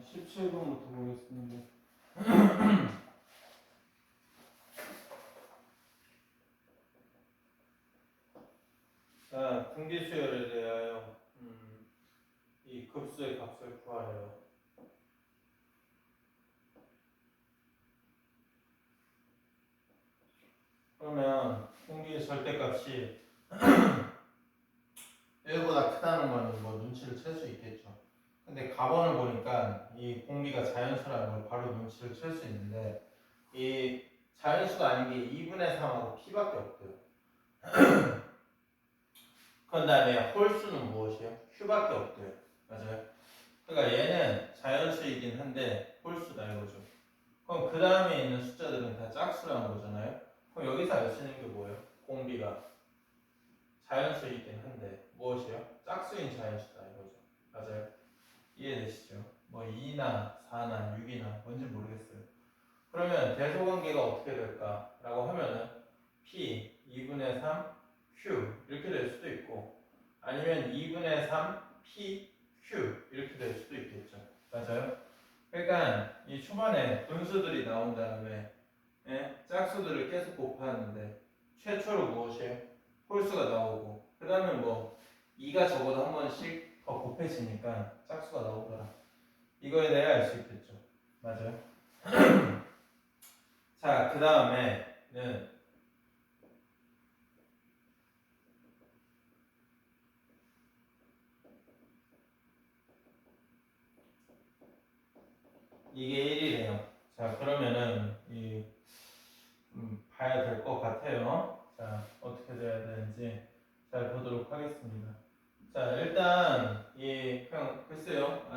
17번부터 보겠습니다. 자, 등기수열에 대하여 이 급수의 값을 구하래요. 그러면 공기의 절대값이 1보다 크다는 거는 뭐 눈치를 챌 수 있겠죠. 근데 가번을 보니까 이 공비가 자연수라는 걸 바로 눈치를 챌 수 있는데 이 자연수가 아닌 게 2분의 3하고 p밖에 없대요. 그 다음에 홀수는 무엇이에요? q밖에 없대요. 맞아요? 그러니까 얘는 자연수이긴 한데 홀수다 이거죠. 그럼 그 다음에 있는 숫자들은 다 짝수라는 거잖아요. 그럼 여기서 알 수 있는 게 뭐예요? 공비가 자연수이긴 한데 무엇이요? 짝수인 자연수다 이거죠. 맞아요? 이해되시죠? 뭐 2나 4나 6이나 뭔지 모르겠어요. 그러면 대소관계가 어떻게 될까? 라고 하면은 P 2분의 3 Q 이렇게 될 수도 있고 아니면 2분의 3 P Q 이렇게 될 수도 있겠죠. 맞아요? 그러니까 이 초반에 분수들이 나온 다음에 짝수들을 계속 곱하는데 최초로 무엇이에요? 홀수가 나오고 그 다음에 뭐 2가 적어도 한 번씩 더 곱해지니까 짝수가 나오더라. 이거에 대해 알 수 있겠죠. 맞아요? 자, 그 다음에는 이게 1이래요. 자, 그러면은 봐야 될 것 같아요. 자, 어떻게 돼야 되는지 잘 보도록 하겠습니다. 자, 일단 그냥 글쎄요.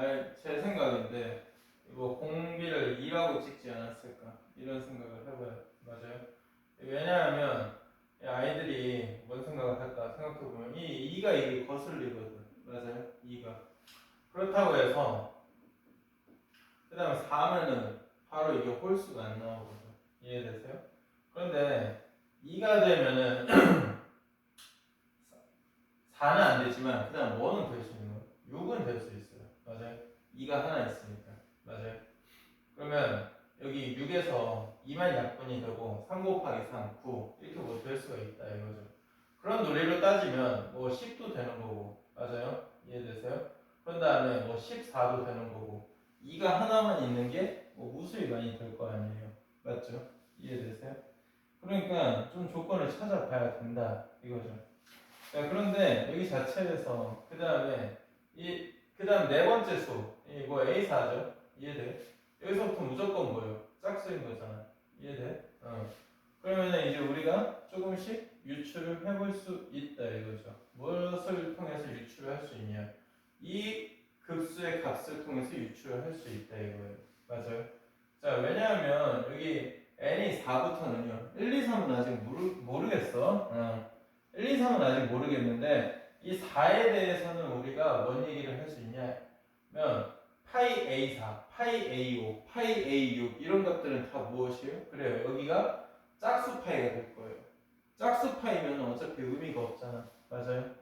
제 생각인데 이거 공비를 2라고 찍지 않았을까 이런 생각을 해봐요. 맞아요? 왜냐하면 이 아이들이 뭔 생각을 할까 생각해보면 이 2가 이게 거슬리거든. 맞아요? 2가 그렇다고 해서 그 다음에 4면은 바로 이게 홀수가 안 나오거든. 이해되세요? 그런데 2가 되면은 4는 안 되지만 그 다음 뭐는 될 수 있는 거예요? 6은 될 수 있어요. 맞아요? 2가 하나 있으니까. 맞아요? 그러면 여기 6에서 2만 약분이 되고 3 곱하기 3, 9 이렇게 뭐 될 수가 있다 이거죠. 그런 논리로 따지면 뭐 10도 되는 거고. 맞아요? 이해되세요? 그런 다음에 뭐 14도 되는 거고 2가 하나만 있는 게 뭐 무수히 많이 될 거 아니에요. 맞죠? 이해되세요? 그러니까 좀 조건을 찾아봐야 된다 이거죠. 자, 그런데 여기 자체에서 그 다음에 그 다음 네 번째 수 뭐 A4죠? 이해돼? 여기서부터 무조건 뭐예요? 짝수인 거잖아. 이해돼? 그러면 이제 우리가 조금씩 유추를 해볼 수 있다 이거죠. 무엇을 통해서 유추를 할 수 있냐? 이 급수의 값을 통해서 유추를 할 수 있다 이거예요. 맞아요? 자, 왜냐하면 여기 n이 4부터는요. 1, 2, 3은 아직 모르겠어. 1, 2, 3은 아직 모르겠는데 이 4에 대해서는 우리가 뭔 얘기를 할 수 있냐면 파이 A4, 파이 A5, 파이 A6 이런 것들은 다 무엇이에요? 그래요. 여기가 짝수 파이가 될 거예요. 짝수 파이면 어차피 의미가 없잖아. 맞아요?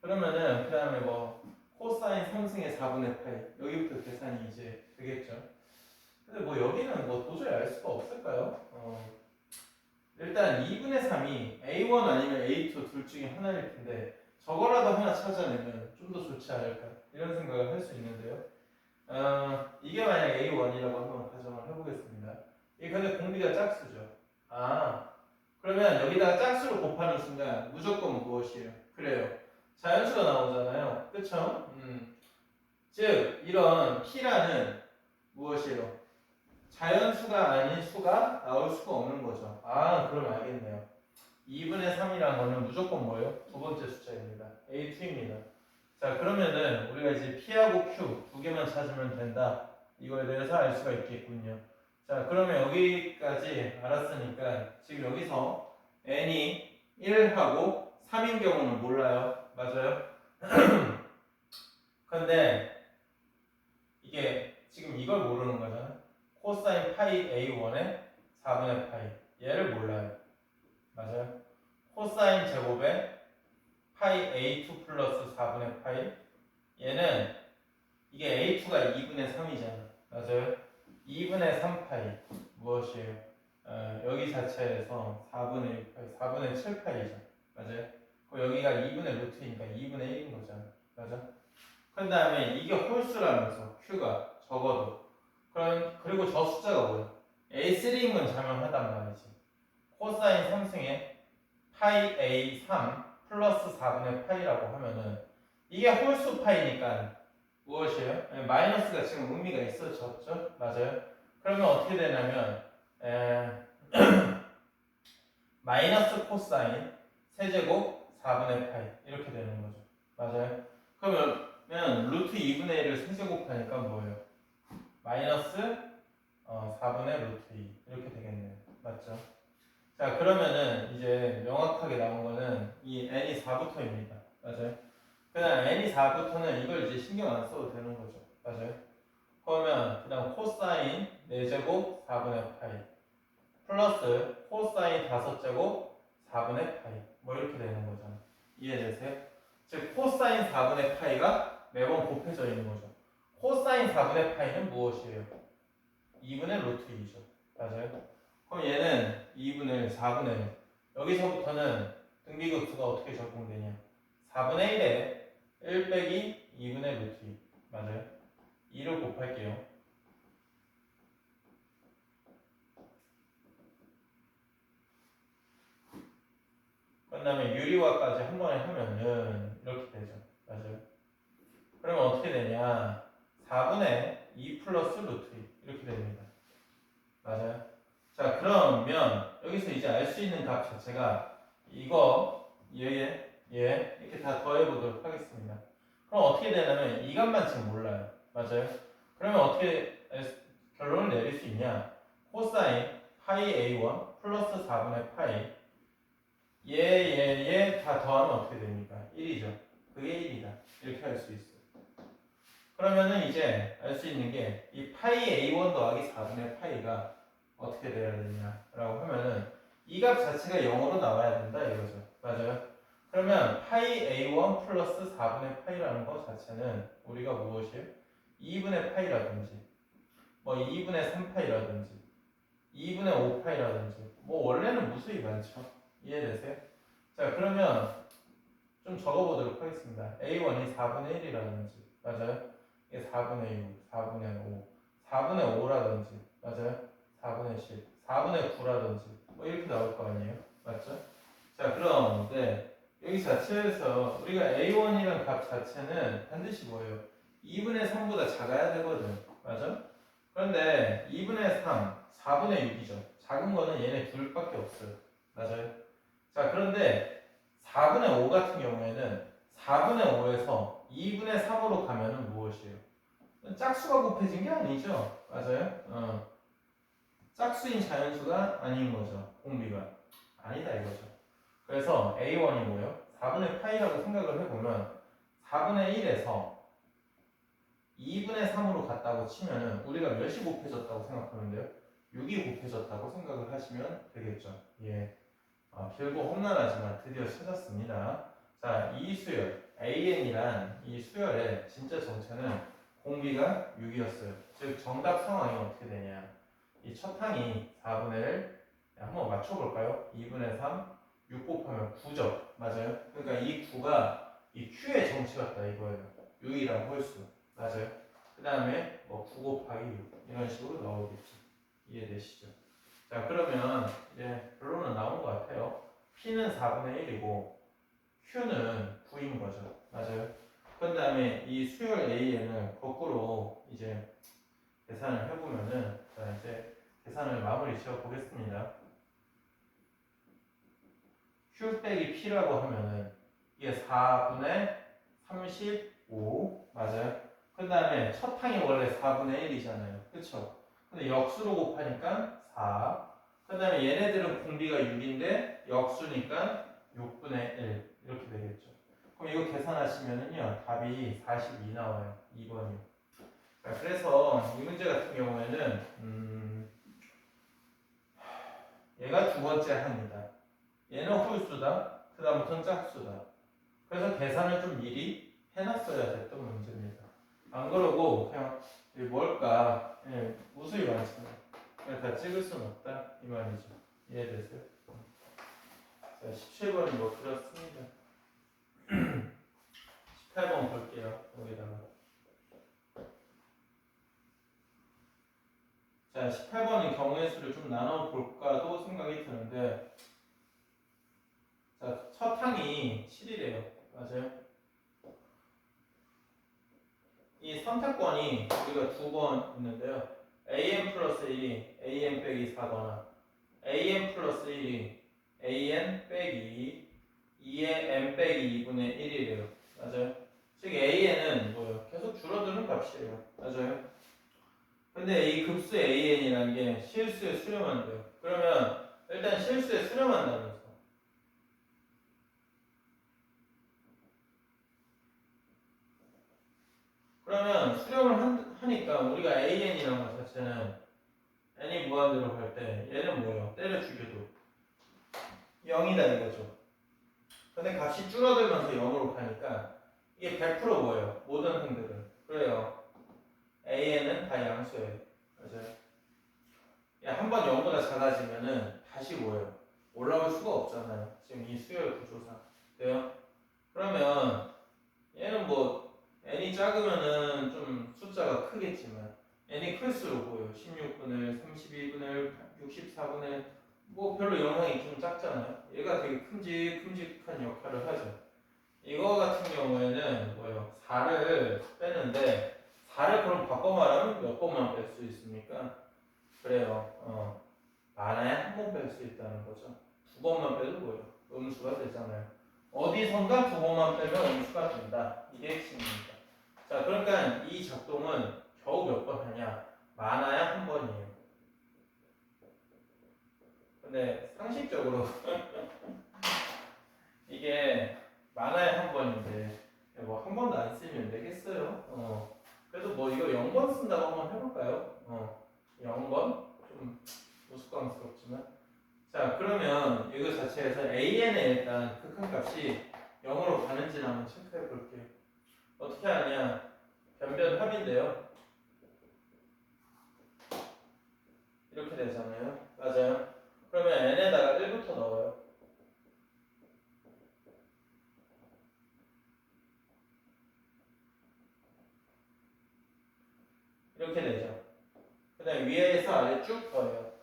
그러면은 그 다음에 뭐 코사인 3승의 4분의 파이 여기부터 계산이 이제 되겠죠. 근데 뭐 여기는 뭐 도저히 알 수가 없을까요? 일단 2분의 3이 A1 아니면 A2 둘 중에 하나일 텐데 저거라도 하나 찾아내면 좀 더 좋지 않을까 이런 생각을 할 수 있는데요. 이게 만약 A1이라고 한번 가정을 해보겠습니다. 이게 근데 공비가 짝수죠. 그러면 여기다가 짝수를 곱하는 순간 무조건 무엇이에요? 그래요. 자연수가 나오잖아요. 그쵸? 즉 이런 P라는 무엇이에요? 자연수가 아닌 수가 나올 수가 없는 거죠. 그럼 알겠네요. 2분의 3이라는 거는 무조건 뭐예요? 두 번째 숫자입니다. A2입니다. 자, 그러면은 우리가 이제 P하고 Q 두 개만 찾으면 된다. 이거에 대해서 알 수가 있겠군요. 자, 그러면 여기까지 알았으니까 지금 여기서 n이 1하고 3인 경우는 몰라요. 맞아요? 근데 이게 지금 이걸 모르는 거잖아. 코사인 파이 A1의 4분의 파이 얘를 몰라요. 맞아요? 코사인 제곱에 파이 A2 플러스 4분의 파이 얘는 이게 A2가 2분의 3이잖아. 맞아요? 2분의 3파이 무엇이에요? 여기 자체에서 4분의 1파이, 4분의 7파이죠. 맞아요? 그럼 여기가 2분의 루트니까 2분의 1인 거잖아. 맞아? 그 다음에 이게 홀수라면서 Q가 적어도 그리고 저 숫자가 뭐야? A3인 건 자명하단 말이지. 코사인 3승에 파이 A3 플러스 4분의 파이라고 하면은 이게 홀수 파이니까 무엇이에요? 마이너스가 지금 의미가 있어졌죠? 맞아요? 그러면 어떻게 되냐면 마이너스 코사인 세제곱 4분의 파이 이렇게 되는 거죠. 맞아요? 그러면 루트 2분의 1을 세제곱하니까 뭐예요? 마이너스 4분의 루트 2 이렇게 되겠네요. 맞죠? 자 그러면은 이제 명확하게 나온 거는 이 n이 4부터입니다. 맞아요? 그냥 n이 4부터는 이걸 이제 신경 안 써도 되는 거죠. 맞아요? 그러면 그다음 코사인 4제곱 4분의 파이 플러스 코사인 5제곱 4분의 파이 뭐 이렇게 되는 거잖아. 이해되세요? 즉 코사인 4분의 파이가 매번 곱해져 있는 거죠. 코사인 4분의 파이는 무엇이에요? 2분의 루트 2죠. 맞아요? 그럼 얘는 2분의 4분의 1 여기서부터는 등비급수가 어떻게 적용되냐 4분의 1에 1 빼기 2분의 루트 2 맞아요? 2를 곱할게요. 그 다음에 유리화까지 한 번에 하면은 이렇게 되죠. 맞아요? 그러면 어떻게 되냐 4분의 2 플러스 루트 2 이렇게 됩니다. 맞아요? 자 그러면 여기서 이제 알 수 있는 값 자체가 이거 얘 이렇게 다 더해보도록 하겠습니다. 그럼 어떻게 되냐면 이 값만 지금 몰라요. 맞아요? 그러면 어떻게 결론을 내릴 수 있냐 코사인 파이 A1 플러스 4분의 파이 얘 다 더하면 어떻게 됩니까? 1이죠. 그게 1이다. 이렇게 할 수 있어요. 그러면은 이제 알 수 있는 게 이 파이 A1 더하기 4분의 파이가 어떻게 돼야 되냐라고 하면은 이 값 자체가 0으로 나와야 된다 이거죠. 맞아요? 그러면 파이 A1 플러스 4분의 파이라는 것 자체는 우리가 무엇이에요? 2분의 파이라든지 뭐 2분의 3파이라든지 2분의 5파이라든지 뭐 원래는 무수히 많죠. 이해되세요? 자 그러면 좀 적어보도록 하겠습니다. A1이 4분의 1이라든지 맞아요? 이게 4분의 6, 4분의 5, 4분의 5라든지 맞아요? 4분의 10, 4분의 9라든지 뭐 이렇게 나올 거 아니에요? 맞죠? 자 그런데 여기 자체에서 우리가 A1이라는 값 자체는 반드시 뭐예요? 2분의 3보다 작아야 되거든. 맞아? 그런데 2분의 3, 4분의 6이죠. 작은 거는 얘네 둘밖에 없어요. 맞아요? 자 그런데 4분의 5 같은 경우에는 4분의 5에서 2분의 3으로 가면은 무엇이에요? 짝수가 곱해진 게 아니죠. 맞아요? 짝수인 자연수가 아닌 거죠. 공비가. 아니다 이거죠. 그래서 A1이 뭐예요? 4분의 파이라고 생각을 해보면 4분의 1에서 2분의 3으로 갔다고 치면은 우리가 몇이 곱해졌다고 생각하면 돼요? 6이 곱해졌다고 생각을 하시면 되겠죠. 예. 길고 험난하지만 드디어 찾았습니다. 자, 이 수열 AN이란 이 수열의 진짜 정체는 공비가 6이었어요. 즉 정답 상황이 어떻게 되냐? 이 첫 항이 4분의 1 한번 맞춰볼까요? 2분의 3 6 곱하면 9죠. 맞아요? 그러니까 이 9가 이 Q의 정체였다 이거예요. 6이란 홀수. 맞아요? 그 다음에 뭐 9 곱하기 6 이런 식으로 나오겠죠. 이해되시죠? 자 그러면 이제 결론은 나온 것 같아요. P는 4분의 1이고 Q는 9인 거죠. 맞아요? 그 다음에 이 수열 AN을 거꾸로 이제 계산을 해보면은 자 이제 계산을 마무리 지어 보겠습니다. Q 빼기 P라고 하면은 이게 4분의 35 맞아요? 그 다음에 첫 항이 원래 4분의 1이잖아요. 그쵸? 근데 역수로 곱하니까 4. 그 다음에 얘네들은 공비가 6인데 역수니까 6분의 1 이렇게 되겠죠. 그럼 이거 계산하시면은요 답이 42 나와요. 2번이요. 그래서 이 문제 같은 경우에는 얘가 두 번째 항이다. 얘는 홀수다. 그 다음부터는 짝수다. 그래서 계산을 좀 미리 해놨어야 됐던 문제입니다. 안 그러고 그냥 이게 뭘까? 예, 무수히 많잖아. 그냥 다 찍을 수는 없다 이 말이죠. 이해되세요? 자, 17번이 뭐 그렇습니다. 18번 볼게요. 여기다가. 자, 18번은 경우의 수를 좀 나눠볼까도 생각이 드는데, 자, 첫 항이 7이래요. 맞아요? 이 선택권이 우리가 두 번 있는데요. an 플러스 1이 an 빼기 4거나 an 플러스 1이 an 빼기 2의 n 빼기 2분의 1이래요. 맞아요? 즉 an은 뭐예요? 계속 줄어드는 값이에요. 맞아요? 근데 이 급수 an이라는 게 실수에 수렴한대요. 그러면 일단 실수에 수렴한다면서. 그러면 수렴을 하니까 우리가 an이라는 것 자체는 n이 무한대로 갈 때 얘는 뭐예요? 때려 죽여도 0이다 이거죠. 근데 값이 줄어들면서 0으로 가니까 이게 100% 뭐예요? 모든 행들은. 그래요. an은 다 양수예요. 맞아요. 한번 0보다 작아지면은 다시 뭐예요? 올라올 수가 없잖아요. 지금 이 수열 구조상. 돼요? 그러면 얘는 뭐 n이 작으면은 좀 숫자가 크겠지만 n이 클수록 뭐예요? 16분의 32분의 64분의 뭐 별로 영향이 좀 작잖아요. 얘가 되게 큼직한 역할을 하죠. 이거 같은 경우에는 뭐예요? 4를 빼는데 4를 그럼 바꿔 말하면 몇 번만 뺄 수 있습니까? 그래요. 많아야 한 번 뺄 수 있다는 거죠. 두 번만 빼도 뭐예요? 음수가 되잖아요. 어디선가 두 번만 빼면 음수가 된다. 이게 핵심입니다. 자, 그러니까 이 작동은 겨우 몇 번 하냐? 많아야 한 번이에요. 근데 상식적으로 이게 많아야 한 번인데 뭐 한 번도 안 쓰면 되겠어요. 그래도 뭐 이거 0번 쓴다고 한번 해볼까요? 0번? 좀 우스꽝스럽지만 자, 그러면 이거 자체에서 an의 일단 극한값이 0으로 가는지는 한번 체크해 볼게요. 어떻게 하냐? 변변 합인데요. 이렇게 되잖아요. 맞아요. 그러면 n에다가 1부터 넣어요. 이렇게 되죠. 그 다음에 위에서 아래 쭉 더해요.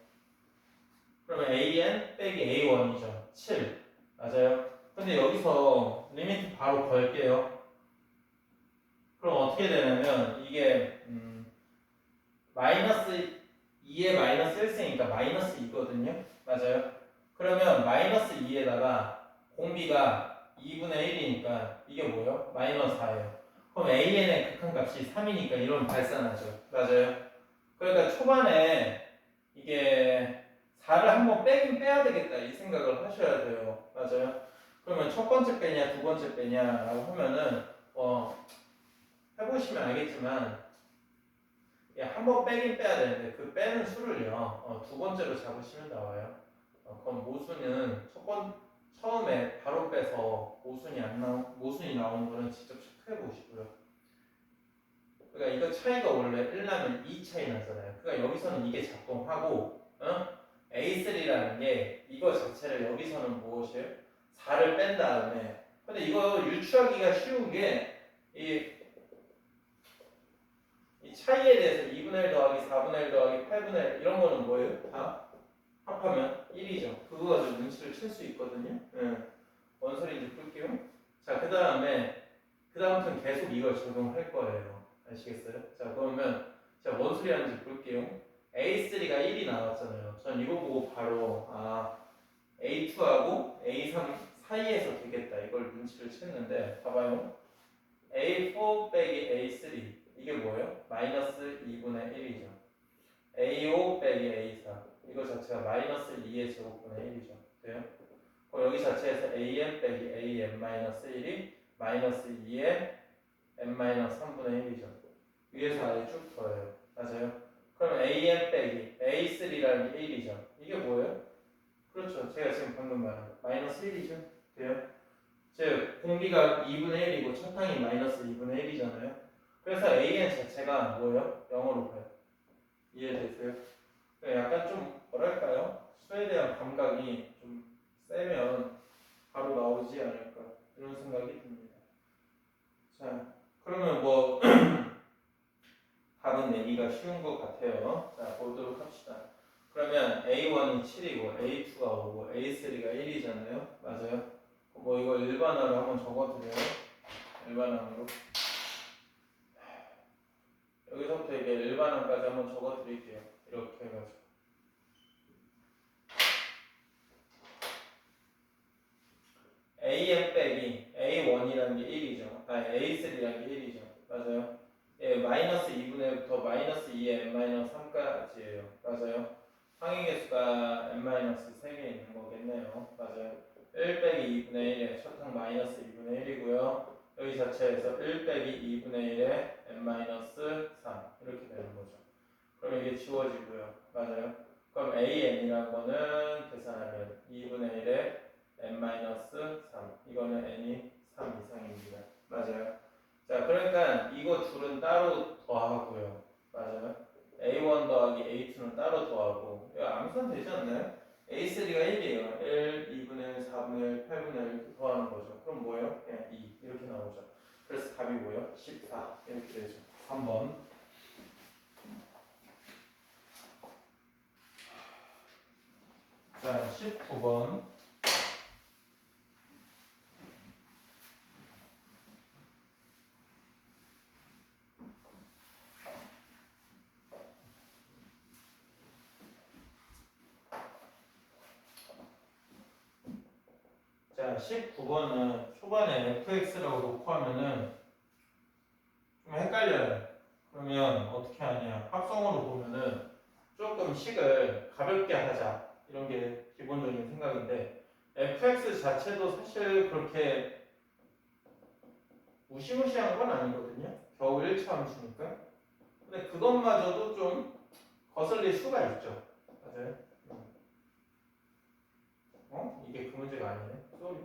그러면 an 빼기 a1이죠. 7. 맞아요. 근데 여기서 리미트 바로 걸게요. 그럼 어떻게 되냐면 이게 마이너스 2에 마이너스 1세니까 마이너스 2거든요. 맞아요. 그러면 마이너스 2에다가 공비가 2분의 1이니까 이게 뭐예요? 마이너스 4예요. 그럼 an의 극한값이 3이니까 이런 발산하죠. 맞아요. 그러니까 초반에 이게 4를 한번 빼긴 빼야 되겠다 이 생각을 하셔야 돼요. 맞아요. 그러면 첫 번째 빼냐 두 번째 빼냐라고 하면은 해보시면 알겠지만 한 번 빼긴 빼야 되는데 그 빼는 수를요 두 번째로 잡으시면 나와요. 그럼 모순은 처음에 바로 빼서 모순이 나오는 거는 직접 체크해 보시고요. 그러니까 이거 차이가 원래 1 나면 2 차이 나잖아요. 그러니까 여기서는 이게 작동하고 A3라는 게 이거 자체를 여기서는 무엇이에요? 4를 뺀 다음에 근데 이거 유추하기가 쉬운 게 이 차이에 대해서 2분의 1 더하기 4분의 1 더하기 8분의 1 이런 거는 뭐예요? 다 합하면 1이죠. 그거 가지고 눈치를 챌 수 있거든요. 원소리인지 풀게요. 자, 그 다음부터는 계속 이걸 적용할 거예요. 아시겠어요? 자, 그러면 자 원소리 하는지 볼게요. A3가 1이 나왔잖아요. 전 이거 보고 바로 A2하고 A3 사이에서 되겠다. 이걸 눈치를 챘는데 봐봐요. A4 빼기 A3 이게 뭐예요? 마이너스 2분의 1이죠. A5 빼기 A4 이거 자체가 마이너스 2의 제곱분의 1이죠. 돼요? 그럼 여기 자체에서 AN 빼기 AN-1이 마이너스 2의 n-3분의 1이죠. 위에서 아래 쭉 더해요. 맞아요? 그럼 AN 빼기 A3라는 게 1이죠. 이게 뭐예요? 그렇죠. 제가 지금 방금 말한 마이너스 1이죠. 돼요? 즉 공비가 2분의 1이고 첫 항이 마이너스 2분의 1이잖아요. 그래서 an 자체가 뭐예요? 0으로 가요. 이해되세요? 약간 좀 뭐랄까요? 수에 대한 감각이 좀 세면 바로 나오지 않을까 이런 생각이 듭니다. 자, 그러면 뭐 답은 내기가 쉬운 것 같아요. 자, 보도록 합시다. 그러면 A1이 7이고 A2가 5고 A3가 1이잖아요. 맞아요? 뭐 이거 일반화로 한번 적어드려요. 일반항으로. 여기서부터 이제 일반항까지 한번 적어드릴게요. 이렇게 해가지고. AN 빼기 A1이라는 게 1이죠. A3라는 게 1이죠. 맞아요? 예, 마이너스 2분의 1부터 마이너스 2의 n-3까지예요. 맞아요? 상위계수가 n-3개 있는 거겠네요. 맞아요? 1 빼기 2분의 1의 첫항 마이너스 2분의 1이고요. 여기 자체에서 1 빼기 2분의 1의 n-3 이렇게 되는 거죠. 그럼 이게 지워지고요. 맞아요? 그럼 an이라는 거는 계산하면 2분의 1의 n-3 이거는 n이 3 이상입니다. 맞아요? 자, 그러니까 이거 둘은 따로 더하고요. 맞아요? A1 더하기 A2는 따로 더하고 이거 암산 되지 않나요? A3가 1이에요. 1, 2분의 1, 4분의 1, 8분의 1 이렇게 더하는 거죠. 그럼 뭐예요? 그냥 2 이렇게 나오죠. 그래서 답이 뭐예요? 14 이렇게 되죠. 3번. 자, 19번. 자, 19번은 초반에 fx라고 놓고 하면은 좀 헷갈려요. 그러면 어떻게 하냐? 합성으로 보면은 조금 식을 가볍게 하자. 이런 게 기본적인 생각인데 fx 자체도 사실 그렇게 무시무시한 건 아니거든요. 겨우 1차 함수니까. 근데 그것마저도 좀 거슬릴 수가 있죠. 맞아요? 이게 그 문제가 아니네. 쏘리.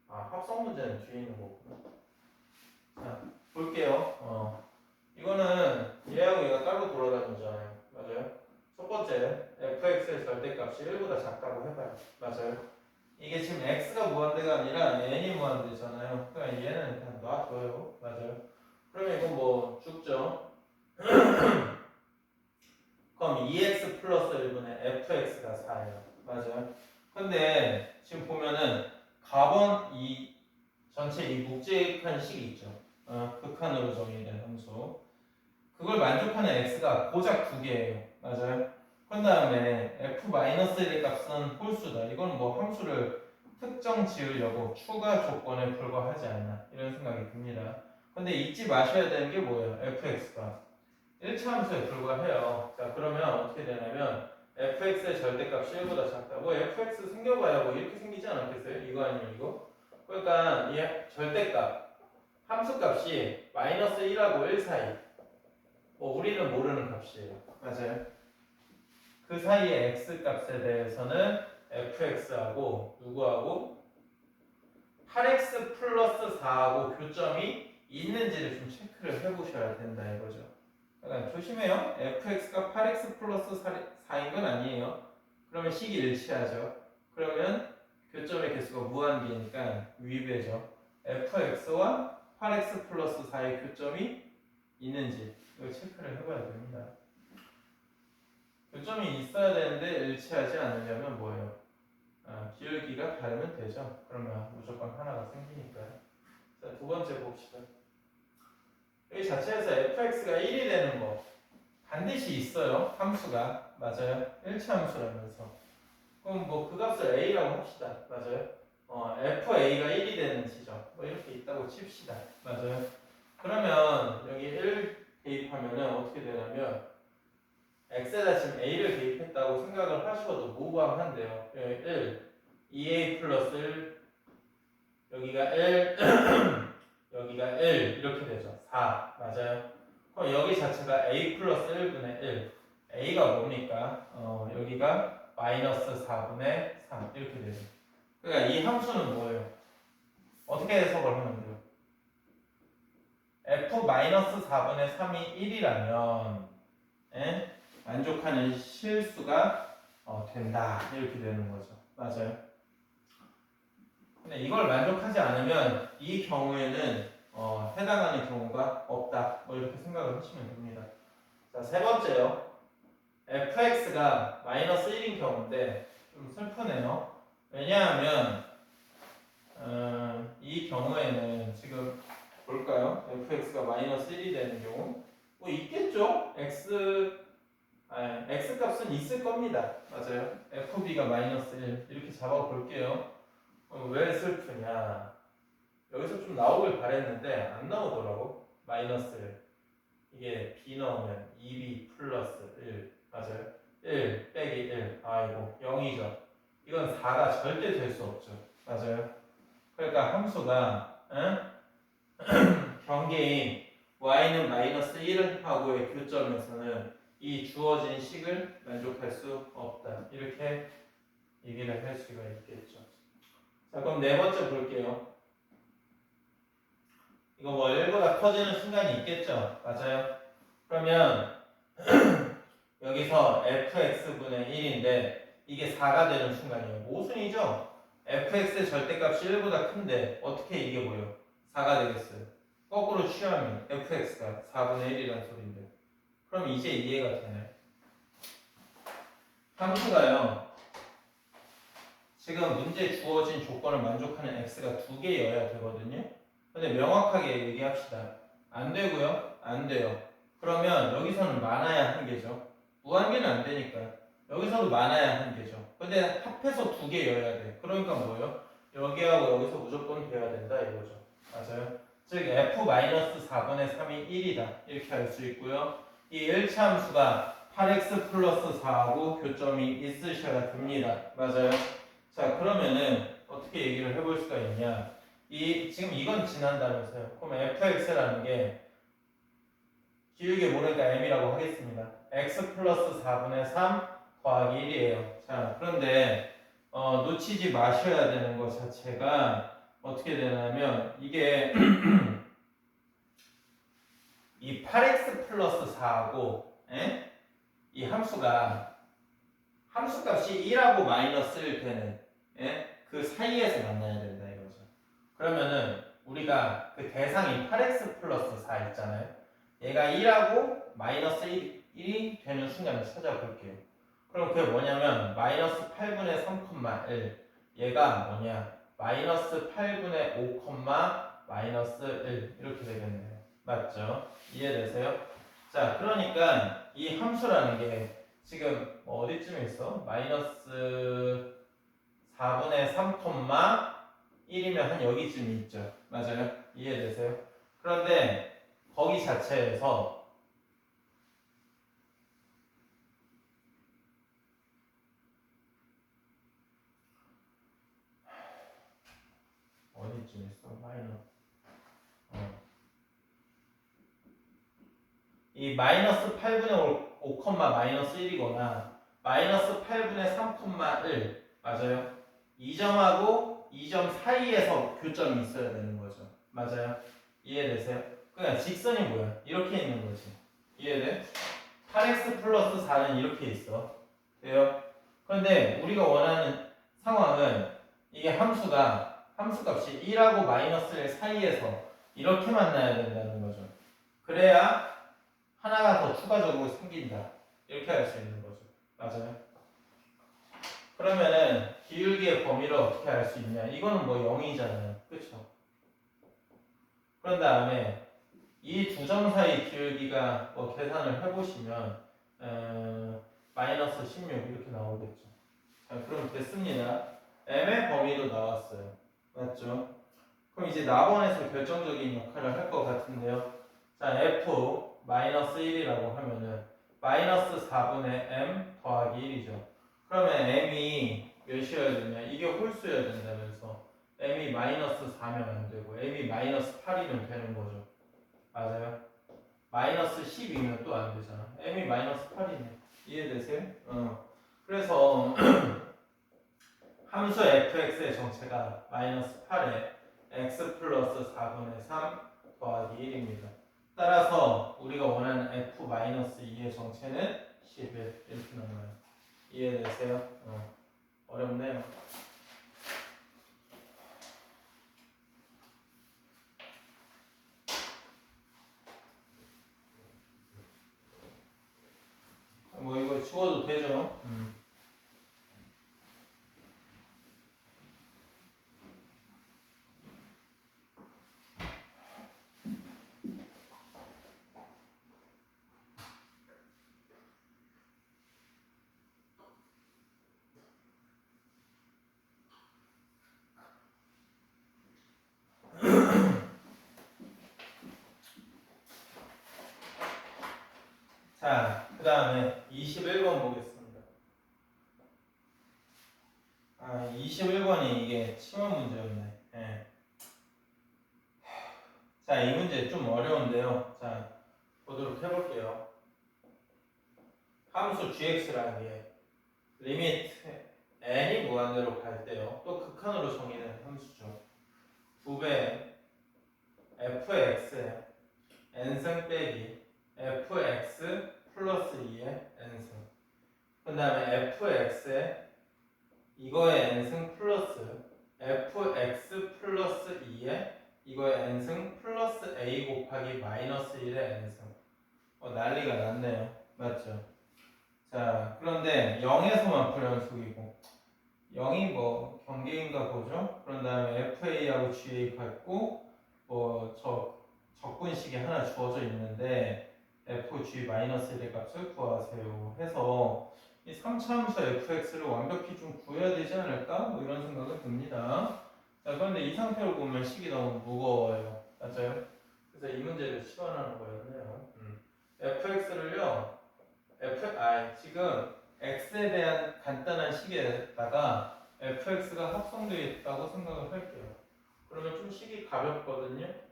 아, 합성 문제는 뒤에 있는 거구나. 자, 볼게요. 이거는 얘하고 얘가 따로 돌아다니잖아요. 맞아요? 첫 번째, fx의 절대값이 1보다 작다고 해봐요. 맞아요? 이게 지금 x가 무한대가 아니라 n이 무한대잖아요. 그러니까 얘는 그냥 놔둬요. 맞아요? 그러면 이건 뭐 죽죠? 그럼 2x 플러스 1분의 fx가 4예요. 맞아요? 근데 지금 보면은 가번 이 전체 이 묵직한 식이 있죠. 극한으로 정의된 함수. 그걸 만족하는 x가 고작 2개예요. 맞아요? 그 다음에 f-1의 값은 홀수다. 이건 뭐 함수를 특정 지으려고 추가 조건에 불과하지 않나 이런 생각이 듭니다. 근데 잊지 마셔야 되는 게 뭐예요? fx가 1차 함수에 불과해요. 자, 그러면 어떻게 되냐면 fx의 절대값이 1보다 작다. 뭐 fx 생겨봐야 뭐 이렇게 생기지 않았겠어요? 이거 아니면 이거? 그러니까 이 절대값 함수값이 마이너스 1하고 1 사이 뭐 우리는 모르는 값이에요. 맞아요. 그 사이의 x 값에 대해서는 fx하고 누구하고 8x 플러스 4하고 교점이 있는지를 좀 체크를 해보셔야 된다 이거죠. 그러니까 조심해요. fx가 8x 플러스 4인 건 아니에요. 그러면 식이 일치하죠. 그러면 교점의 개수가 무한대니까 위배죠. fx와 8x 플러스 4의 교점이 있는지 이거 체크를 해봐야 됩니다. 교점이 있어야 되는데 일치하지 않으려면 뭐예요? 기울기가 다르면 되죠. 그러면 무조건 하나가 생기니까요. 자, 두 번째 봅시다. 여기 자체에서 fx가 1이 되는 거 반드시 있어요. 함수가. 맞아요. 1차 함수라면서. 그럼 뭐 그 값을 a라고 합시다. 맞아요. fa가 1이 되는 지점 뭐 이렇게 있다고 칩시다. 맞아요. 그러면 여기 1 대입하면은 어떻게 되냐면 x에다 지금 a를 대입했다고 생각을 하셔도 무방한데요. 1, 2a 플러스 1, 여기가 1, 여기가 1 이렇게 되죠. 4 맞아요. 그럼 여기 자체가 a 플러스 1분의 1 a가 뭡니까? 여기가 마이너스 4분의 3 이렇게 되죠. 그러니까 이 함수는 뭐예요? 어떻게 해석을 하면 돼요? f-4분의 3이 1이라면 만족하는 실수가 된다 이렇게 되는 거죠. 맞아요. 근데 이걸 만족하지 않으면 이 경우에는 해당하는 경우가 없다 뭐 이렇게 생각을 하시면 됩니다. 자, 세 번째요. fx가 마이너스 1인 경우인데 좀 슬프네요. 왜냐하면 이 경우에는 지금 볼까요? fx가 마이너스 1이 되는 경우 뭐 있겠죠? x 값은 있을 겁니다. 맞아요. fb가 마이너스 1 이렇게 잡아 볼게요. 왜 슬프냐? 여기서 좀 나오길 바랬는데 안 나오더라고. 마이너스 1. 이게 b 넣으면 2b 플러스 1 맞아요. 1 빼기 1 아이고 0이죠. 이건 4가 절대 될 수 없죠. 맞아요. 그러니까 함수가 경계인 y는 마이너스 1하고의 교점에서는 이 주어진 식을 만족할 수 없다. 이렇게 얘기를 할 수가 있겠죠. 자, 그럼 네 번째 볼게요. 이거 뭐 1보다 커지는 순간이 있겠죠. 맞아요. 그러면 여기서 fx분의 1인데 이게 4가 되는 순간이에요. 모순이죠. fx의 절대값이 1보다 큰데 어떻게 이게 뭐예요? 4가 되겠어요. 거꾸로 취하면 fx가 4분의 1이라는 소리인데 그럼 이제 이해가 되나요? 함수가요. 지금 문제에 주어진 조건을 만족하는 x가 2개여야 되거든요. 근데 명확하게 얘기합시다. 안 되고요. 안 돼요. 그러면 여기서는 많아야 한 개죠. 무한계는 안 되니까. 여기서도 많아야 한 개죠. 근데 합해서 2개여야 돼. 그러니까 뭐예요? 여기하고 여기서 무조건 돼야 된다 이거죠. 맞아요. 즉 f-4분의 3이 1이다. 이렇게 할 수 있고요. 이 1차 함수가 8x 플러스 4하고 교점이 있으셔야 됩니다. 맞아요. 자, 그러면은 어떻게 얘기를 해볼 수가 있냐? 지금 이건 지난다면서요. 그럼 fx라는 게 기울기 모르니까 m이라고 하겠습니다. x 플러스 4분의 3 더하기 1이에요. 자, 그런데 놓치지 마셔야 되는 것 자체가 어떻게 되냐면 이게 이 8x 플러스 4하고 이 함수가 함수값이 1하고 마이너스 1 되는 그 사이에서 만나야 된다 이거죠. 그러면은 우리가 그 대상이 8x 플러스 4 있잖아요. 얘가 1하고 마이너스 1이 되는 순간을 찾아볼게요. 그럼 그게 뭐냐면 마이너스 8분의 3,1 얘가 뭐냐 마이너스 8분의 5, 마이너스 1 이렇게 되겠네요. 맞죠? 이해되세요? 자, 그러니까 이 함수라는 게 지금 어디쯤에 있어? 마이너스 4분의 3, 1이면 한 여기쯤 있죠. 맞아요? 이해되세요? 그런데 거기 자체에서 어디쯤 있어? 이 마이너스 8분의 5, 마이너스 1이거나 마이너스 8분의 3,1 맞아요? 2점하고 2점 사이에서 교점이 있어야 되는 거죠. 맞아요? 이해되세요? 그러니까 직선이 뭐야? 이렇게 있는 거지. 이해돼? 8x 플러스 4는 이렇게 있어. 돼요? 그런데 우리가 원하는 상황은 이게 함수값이 1하고 마이너스 1 사이에서 이렇게 만나야 된다는 거죠. 그래야 하나가 더 추가적으로 생긴다. 이렇게 할 수 있는 거죠. 맞아요? 그러면은 기울기의 범위를 어떻게 알 수 있냐? 이거는 뭐 0이잖아요. 그쵸? 그런 다음에 이 두 점 사이 기울기가 뭐 계산을 해보시면 마이너스 16 이렇게 나오겠죠. 자, 그럼 됐습니다. m의 범위도 나왔어요. 맞죠? 그럼 이제 나번에서 결정적인 역할을 할 것 같은데요. 자, f 마이너스 1이라고 하면은 마이너스 4분의 m 더하기 1이죠. 그러면 m이 몇이어야 되냐? 이게 홀수여야 된다면서 m이 마이너스 4면 안 되고 m이 마이너스 8이면 되는 거죠. 맞아요? 마이너스 10이면 또 안 되잖아. m이 마이너스 8이네. 이해되세요? 그래서 함수 fx의 정체가 마이너스 8에 x 플러스 4분의 3 더하기 1입니다. 따라서 우리가 원하는 f-2의 정체는 11 이렇게 나와요. 이해되세요? 어렵네요. 뭐 이거 지워도 되죠? 자, 그 다음에 21번 보겠습니다. 21번이 이게 치환 문제였네. 네. 자, 이 문제 좀 어려운데요. 자, 보도록 해볼게요. 함수 gx라는 게 리미트 n이 무한대로 갈 때요. 또 극한으로 정의된 함수죠. 9배 fx의 n승 빼기 fx 플러스 2의 n승. 그 다음에 fx의 이거의 n승 플러스 fx 플러스 2의 이거의 n승 플러스 a 곱하기 마이너스 1의 n승. 난리가 났네요. 맞죠? 자, 그런데 0에서만 불연속이고 0이 뭐 경계인가 보죠. 그런 다음에 FA하고 GA 같고 뭐 적분식이 하나 주어져 있는데 FG-1의 값을 구하세요 해서 이 3차 함수 fx를 완벽히 좀 구해야 되지 않을까? 뭐 이런 생각이 듭니다. 자, 그런데 이 상태로 보면 식이 너무 무거워요. 맞아요? 그래서 이 문제를 치환하는 거였네요. fx를요 지금 x에 대한 간단한 식에다가 fx가 합성되어 있다고 생각을 할게요. 그러면 좀 식이 가볍거든요.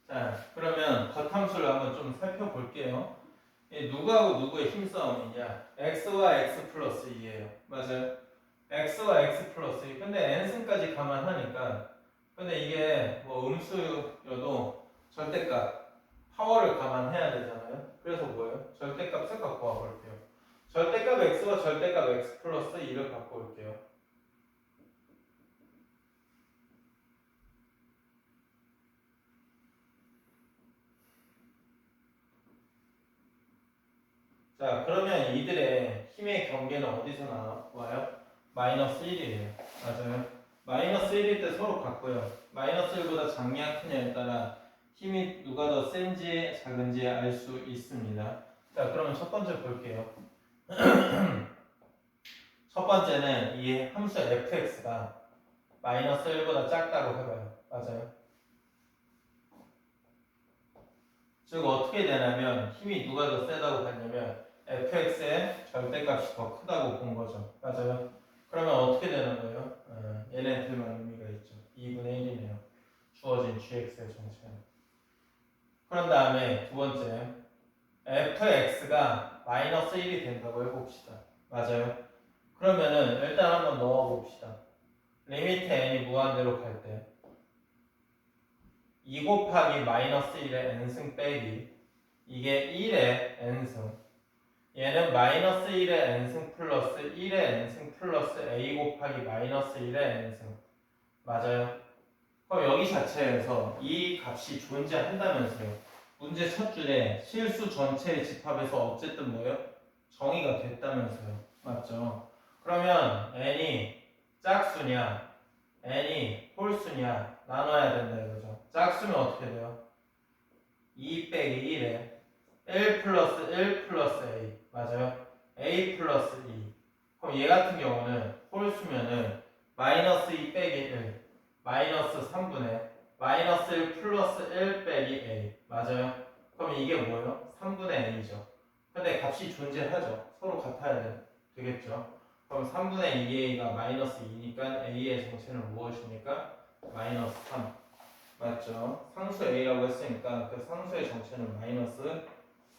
자, 그러면 겉함수를 한번 좀 살펴볼게요. 누구하고 누구의 힘싸움이냐? x와 x 플러스 2예요. 맞아요? x와 x 플러스 2. 근데 n승까지 감안하니까 근데 이게 뭐 음수여도 절대값 파워를 감안해야 되잖아요. 그래서 뭐예요? 절대값을 갖고 와볼게요. 절대값 x와 절대값 x 플러스 2를 갖고 올게요. 자, 그러면 이들의 힘의 경계는 어디서 나와요? 마이너스 1이에요. 맞아요. 마이너스 1일 때 서로 같고요. 마이너스 1보다 작냐 크냐에 따라 힘이 누가 더 센지 작은지 알 수 있습니다. 자, 그러면 첫 번째 볼게요. 첫 번째는 이 함수 fx가 마이너스 1보다 작다고 해봐요. 맞아요. 즉 어떻게 되냐면 힘이 누가 더 세다고 봤냐면 fx의 절대값이 더 크다고 본 거죠. 맞아요. 그러면 어떻게 되는 거예요? 얘네들만 의미가 있죠. 2분의 1이네요. 주어진 gx의 정체는. 그런 다음에 두 번째 fx가 마이너스 1이 된다고 해봅시다. 맞아요. 그러면은 일단 한번 넣어봅시다. 리미트 n이 무한대로 갈 때 2 곱하기 마이너스 1의 n승 빼기 이게 1의 n승 얘는 마이너스 1의 n승 플러스 1의 n승 플러스 a 곱하기 마이너스 1의 n승 맞아요? 그럼 여기 자체에서 이 값이 존재한다면서요. 문제 첫 줄에 실수 전체의 집합에서 어쨌든 뭐예요? 정의가 됐다면서요. 맞죠? 그러면 n이 짝수냐 n이 홀수냐 나눠야 된다 이거죠. 짝수면 어떻게 돼요? 2 빼기 1에 1 플러스 1 플러스 a 맞아요? a 플러스 2 그럼 얘 같은 경우는 홀수면은 마이너스 2 빼기 1 마이너스 3분의 마이너스 1 플러스 1 빼기 a 맞아요? 그럼 이게 뭐예요? 3분의 a죠. 근데 값이 존재하죠. 서로 같아야 되겠죠. 그럼 3분의 2a가 마이너스 2니까 a의 정체는 무엇입니까? 마이너스 3 맞죠? 상수 a라고 했으니까 그 상수의 정체는 마이너스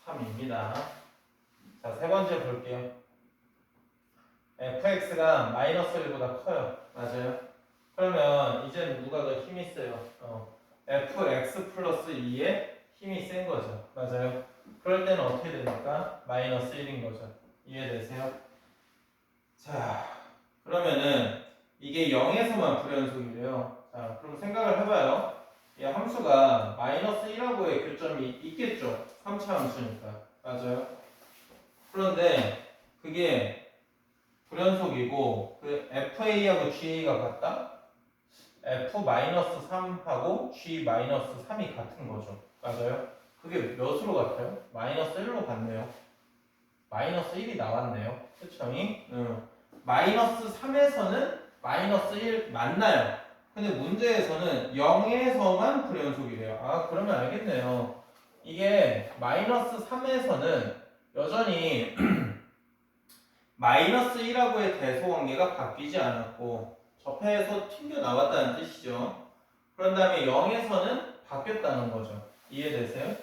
3입니다. 자, 세 번째 볼게요. fx가 마이너스 1보다 커요. 맞아요? 그러면 이제는 누가 더 힘이 세요? fx 플러스 2에 힘이 센 거죠. 맞아요? 그럴 때는 어떻게 됩니까? 마이너스 1인 거죠. 이해되세요? 자, 그러면은 이게 0에서만 불연속이래요. 자, 그럼 생각을 해봐요. 이 함수가 마이너스 1하고의 교점이 있겠죠. 3차 함수니까. 맞아요? 그런데 그게 불연속이고 그 FA하고 GA가 같다? F-3하고 G-3이 같은 거죠. 맞아요? 그게 몇으로 같아요? 마이너스 1로 같네요. 마이너스 1이 나왔네요. 그쵸?이? 마이너스 3에서는 마이너스 1 맞나요? 근데 문제에서는 0에서만 불연속이래요. 아, 그러면 알겠네요. 이게 마이너스 3에서는 여전히 마이너스 1하고의 대소관계가 바뀌지 않았고 접해에서 튕겨 나왔다는 뜻이죠. 그런 다음에 0에서는 바뀌었다는 거죠. 이해되세요?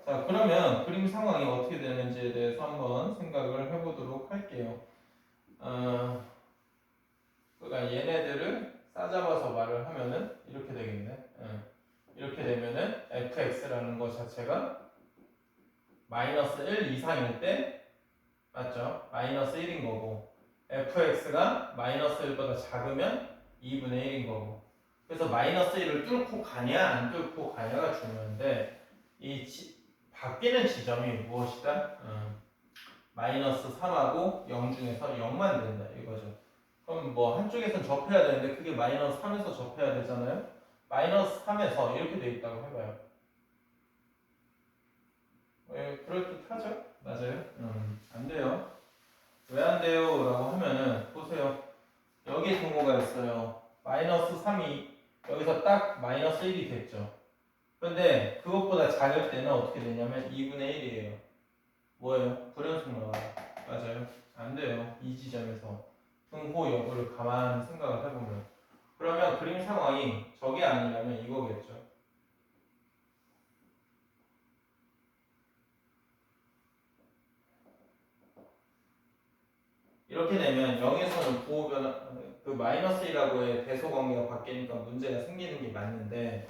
자, 그러면 그림 상황이 어떻게 되는지에 대해서 한번 생각을 해보도록 할게요. 그러니까 얘네들을 싸잡아서 말을 하면은 이렇게 되겠네. 이렇게 되면은 fx라는 것 자체가 마이너스 1 이상일 때 맞죠? 마이너스 1인 거고 fx가 마이너스 1보다 작으면 2분의 1인 거고 그래서 마이너스 1을 뚫고 가냐 안 뚫고 가냐가 중요한데 바뀌는 지점이 무엇이다? 마이너스 3하고 0 중에서 0만 된다 이거죠. 그럼 뭐 한쪽에선 접해야 되는데 그게 마이너스 3에서 접해야 되잖아요. 마이너스 3에서 이렇게 돼 있다고 해봐요. 왜 그럴듯하죠? 맞아요? 안 돼요. 왜 안 돼요? 라고 하면은 보세요. 여기에 동호가 있어요. 마이너스 3이 여기서 딱 마이너스 1이 됐죠. 그런데 그것보다 작을 때는 어떻게 되냐면 2분의 1이에요. 뭐예요? 불연속 나와요. 맞아요? 안 돼요. 이 지점에서 등호 여부를 가만히 생각을 해보면 그러면 그림 상황이 저게 아니라면 이거겠죠. 이렇게 되면 0에서는 부호 변화 그 마이너스 1하고의 대소 관계가 바뀌니까 문제가 생기는 게 맞는데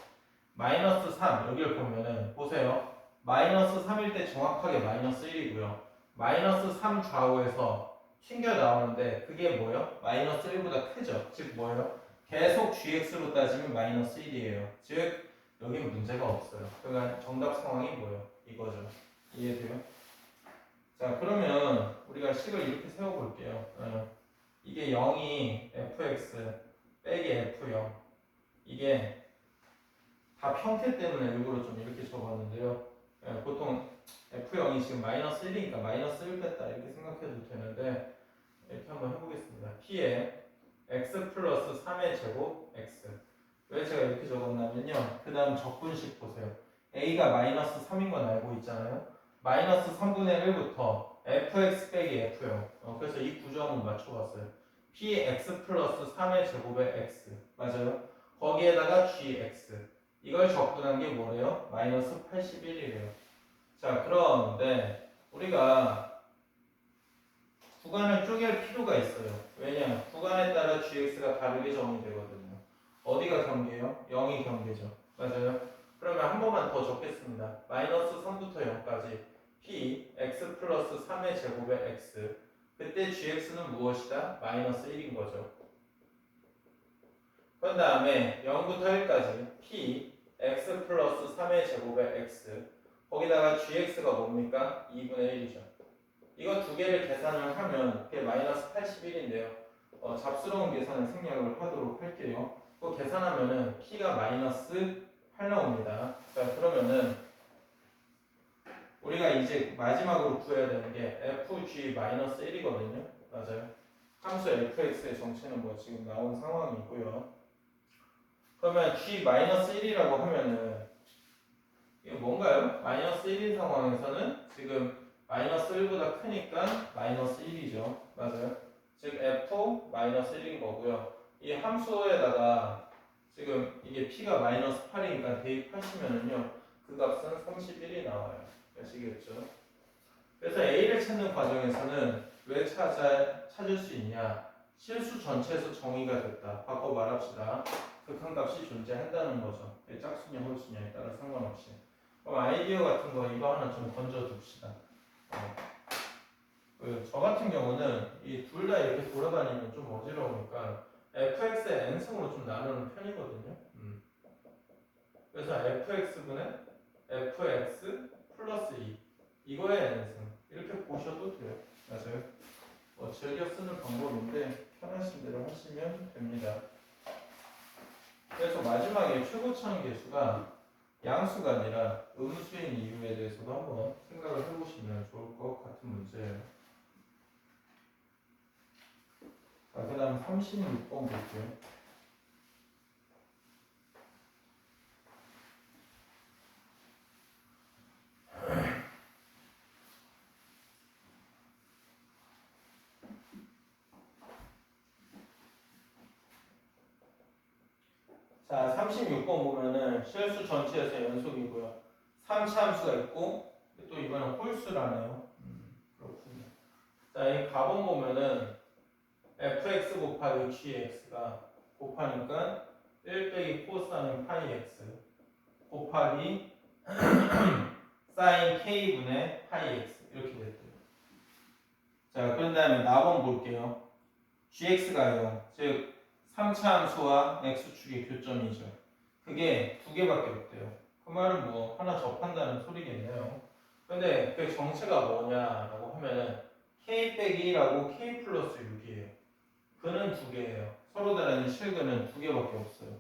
마이너스 3 여기를 보면은 보세요. 마이너스 3일 때 정확하게 마이너스 1이고요. 마이너스 3 좌우에서 튕겨 나오는데 그게 뭐예요? 마이너스 1보다 크죠. 즉 뭐예요? 계속 gx로 따지면 마이너스 1이에요. 즉 여기는 문제가 없어요. 그러니까 정답 상황이 뭐예요? 이거죠. 이해돼요? 자, 그러면 우리가 식을 이렇게 세워볼게요. 이게 0이 fx 빼기 f0 이게 답 형태 때문에 일부러 좀 이렇게 적었는데요. 보통 f0이 지금 마이너스 1이니까 마이너스 1 뺐다 이렇게 생각해도 되는데 이렇게 한번 해보겠습니다. p에 x 플러스 3의 제곱 x 왜 제가 이렇게 적었냐면요. 그 다음 적분식 보세요. a가 마이너스 3인 건 알고 있잖아요. 마이너스 3분의 1부터 fx 빼기 f0 그래서 이 구조 한번 맞춰봤어요. px 플러스 3의 제곱의 x 맞아요? 거기에다가 gx 이걸 적분한 게 뭐래요? 마이너스 81이래요. 자, 그런데 우리가 구간을 쪼갤 필요가 있어요. 왜냐? 구간에 따라 gx가 다르게 정의되거든요. 어디가 경계예요? 0이 경계죠. 맞아요? 그러면 한 번만 더 적겠습니다. 마이너스 3부터 0까지 p x 플러스 3의 제곱의 x 그때 gx는 무엇이다? 마이너스 1인 거죠. 그 다음에 0부터 1까지 p x 플러스 3의 제곱의 x 거기다가 gx가 뭡니까? 2분의 1이죠. 이거 두 개를 계산을 하면 그게 마이너스 81인데요. 잡스러운 계산을 생략을 하도록 할게요. 그거 계산하면은 p가 마이너스 8 나옵니다. 자, 그러면은 우리가 이제 마지막으로 구해야 되는 게 fg-1이거든요. 맞아요. 함수 fx의 정체는 뭐 지금 나온 상황이고요. 그러면 g-1이라고 하면은 이게 뭔가요? 마이너스 1인 상황에서는 지금 마이너스 1보다 크니까 마이너스 1이죠. 맞아요. 즉 f 마이너스 1인 거고요. 이 함수에다가 지금 이게 p가 마이너스 8이니까 대입하시면은요 그 값은 31이 나와요. 아시겠죠? 그래서 a를 찾는 과정에서는 왜 찾을 수 있냐? 실수 전체에서 정의가 됐다. 바꿔 말합시다. 극한값이 존재한다는 거죠. 짝수냐 홀수냐에 따라 상관없이. 그럼 아이디어 같은 거 이거 하나 좀 던져둡시다. 저 같은 경우는 이 둘 다 이렇게 돌아다니면 좀 어지러우니까 fx의 n승으로 좀 나누는 편이거든요. 그래서 fx분의 fx 플러스 2 이거의 n승 이렇게 보셔도 돼요. 맞아요. 즐겨 쓰는 방법인데 편하신 대로 하시면 됩니다. 그래서 마지막에 최고차는 계수가 양수가 아니라 음수인 이유에 대해서도 한번 생각을 해보시면 좋을 것 같은 문제예요. 자, 그 다음 36번 볼게요. 자, 36번 보면은 실수 전체에서 연속이고요. 3차 함수가 있고 또 이번엔 홀수라네요. 그렇군요. 자, 이 가본 보면은 fx 곱하기 gx가 곱하니까 1 빼기 코사인 파이 x 곱하기 사인 k분의 파이 x 이렇게 됐대요. 자, 그런 다음에 나번 볼게요. gx가 0, 즉 3차 함수와 x축의 교점이죠. 그게 두 개밖에 없대요. 그 말은 뭐 하나 접한다는 소리겠네요. 근데 그 정체가 뭐냐라고 하면은 k 빼기 1하고 k 플러스 6이에요. 그는 두 개예요. 서로 다른 실근은 두 개밖에 없어요.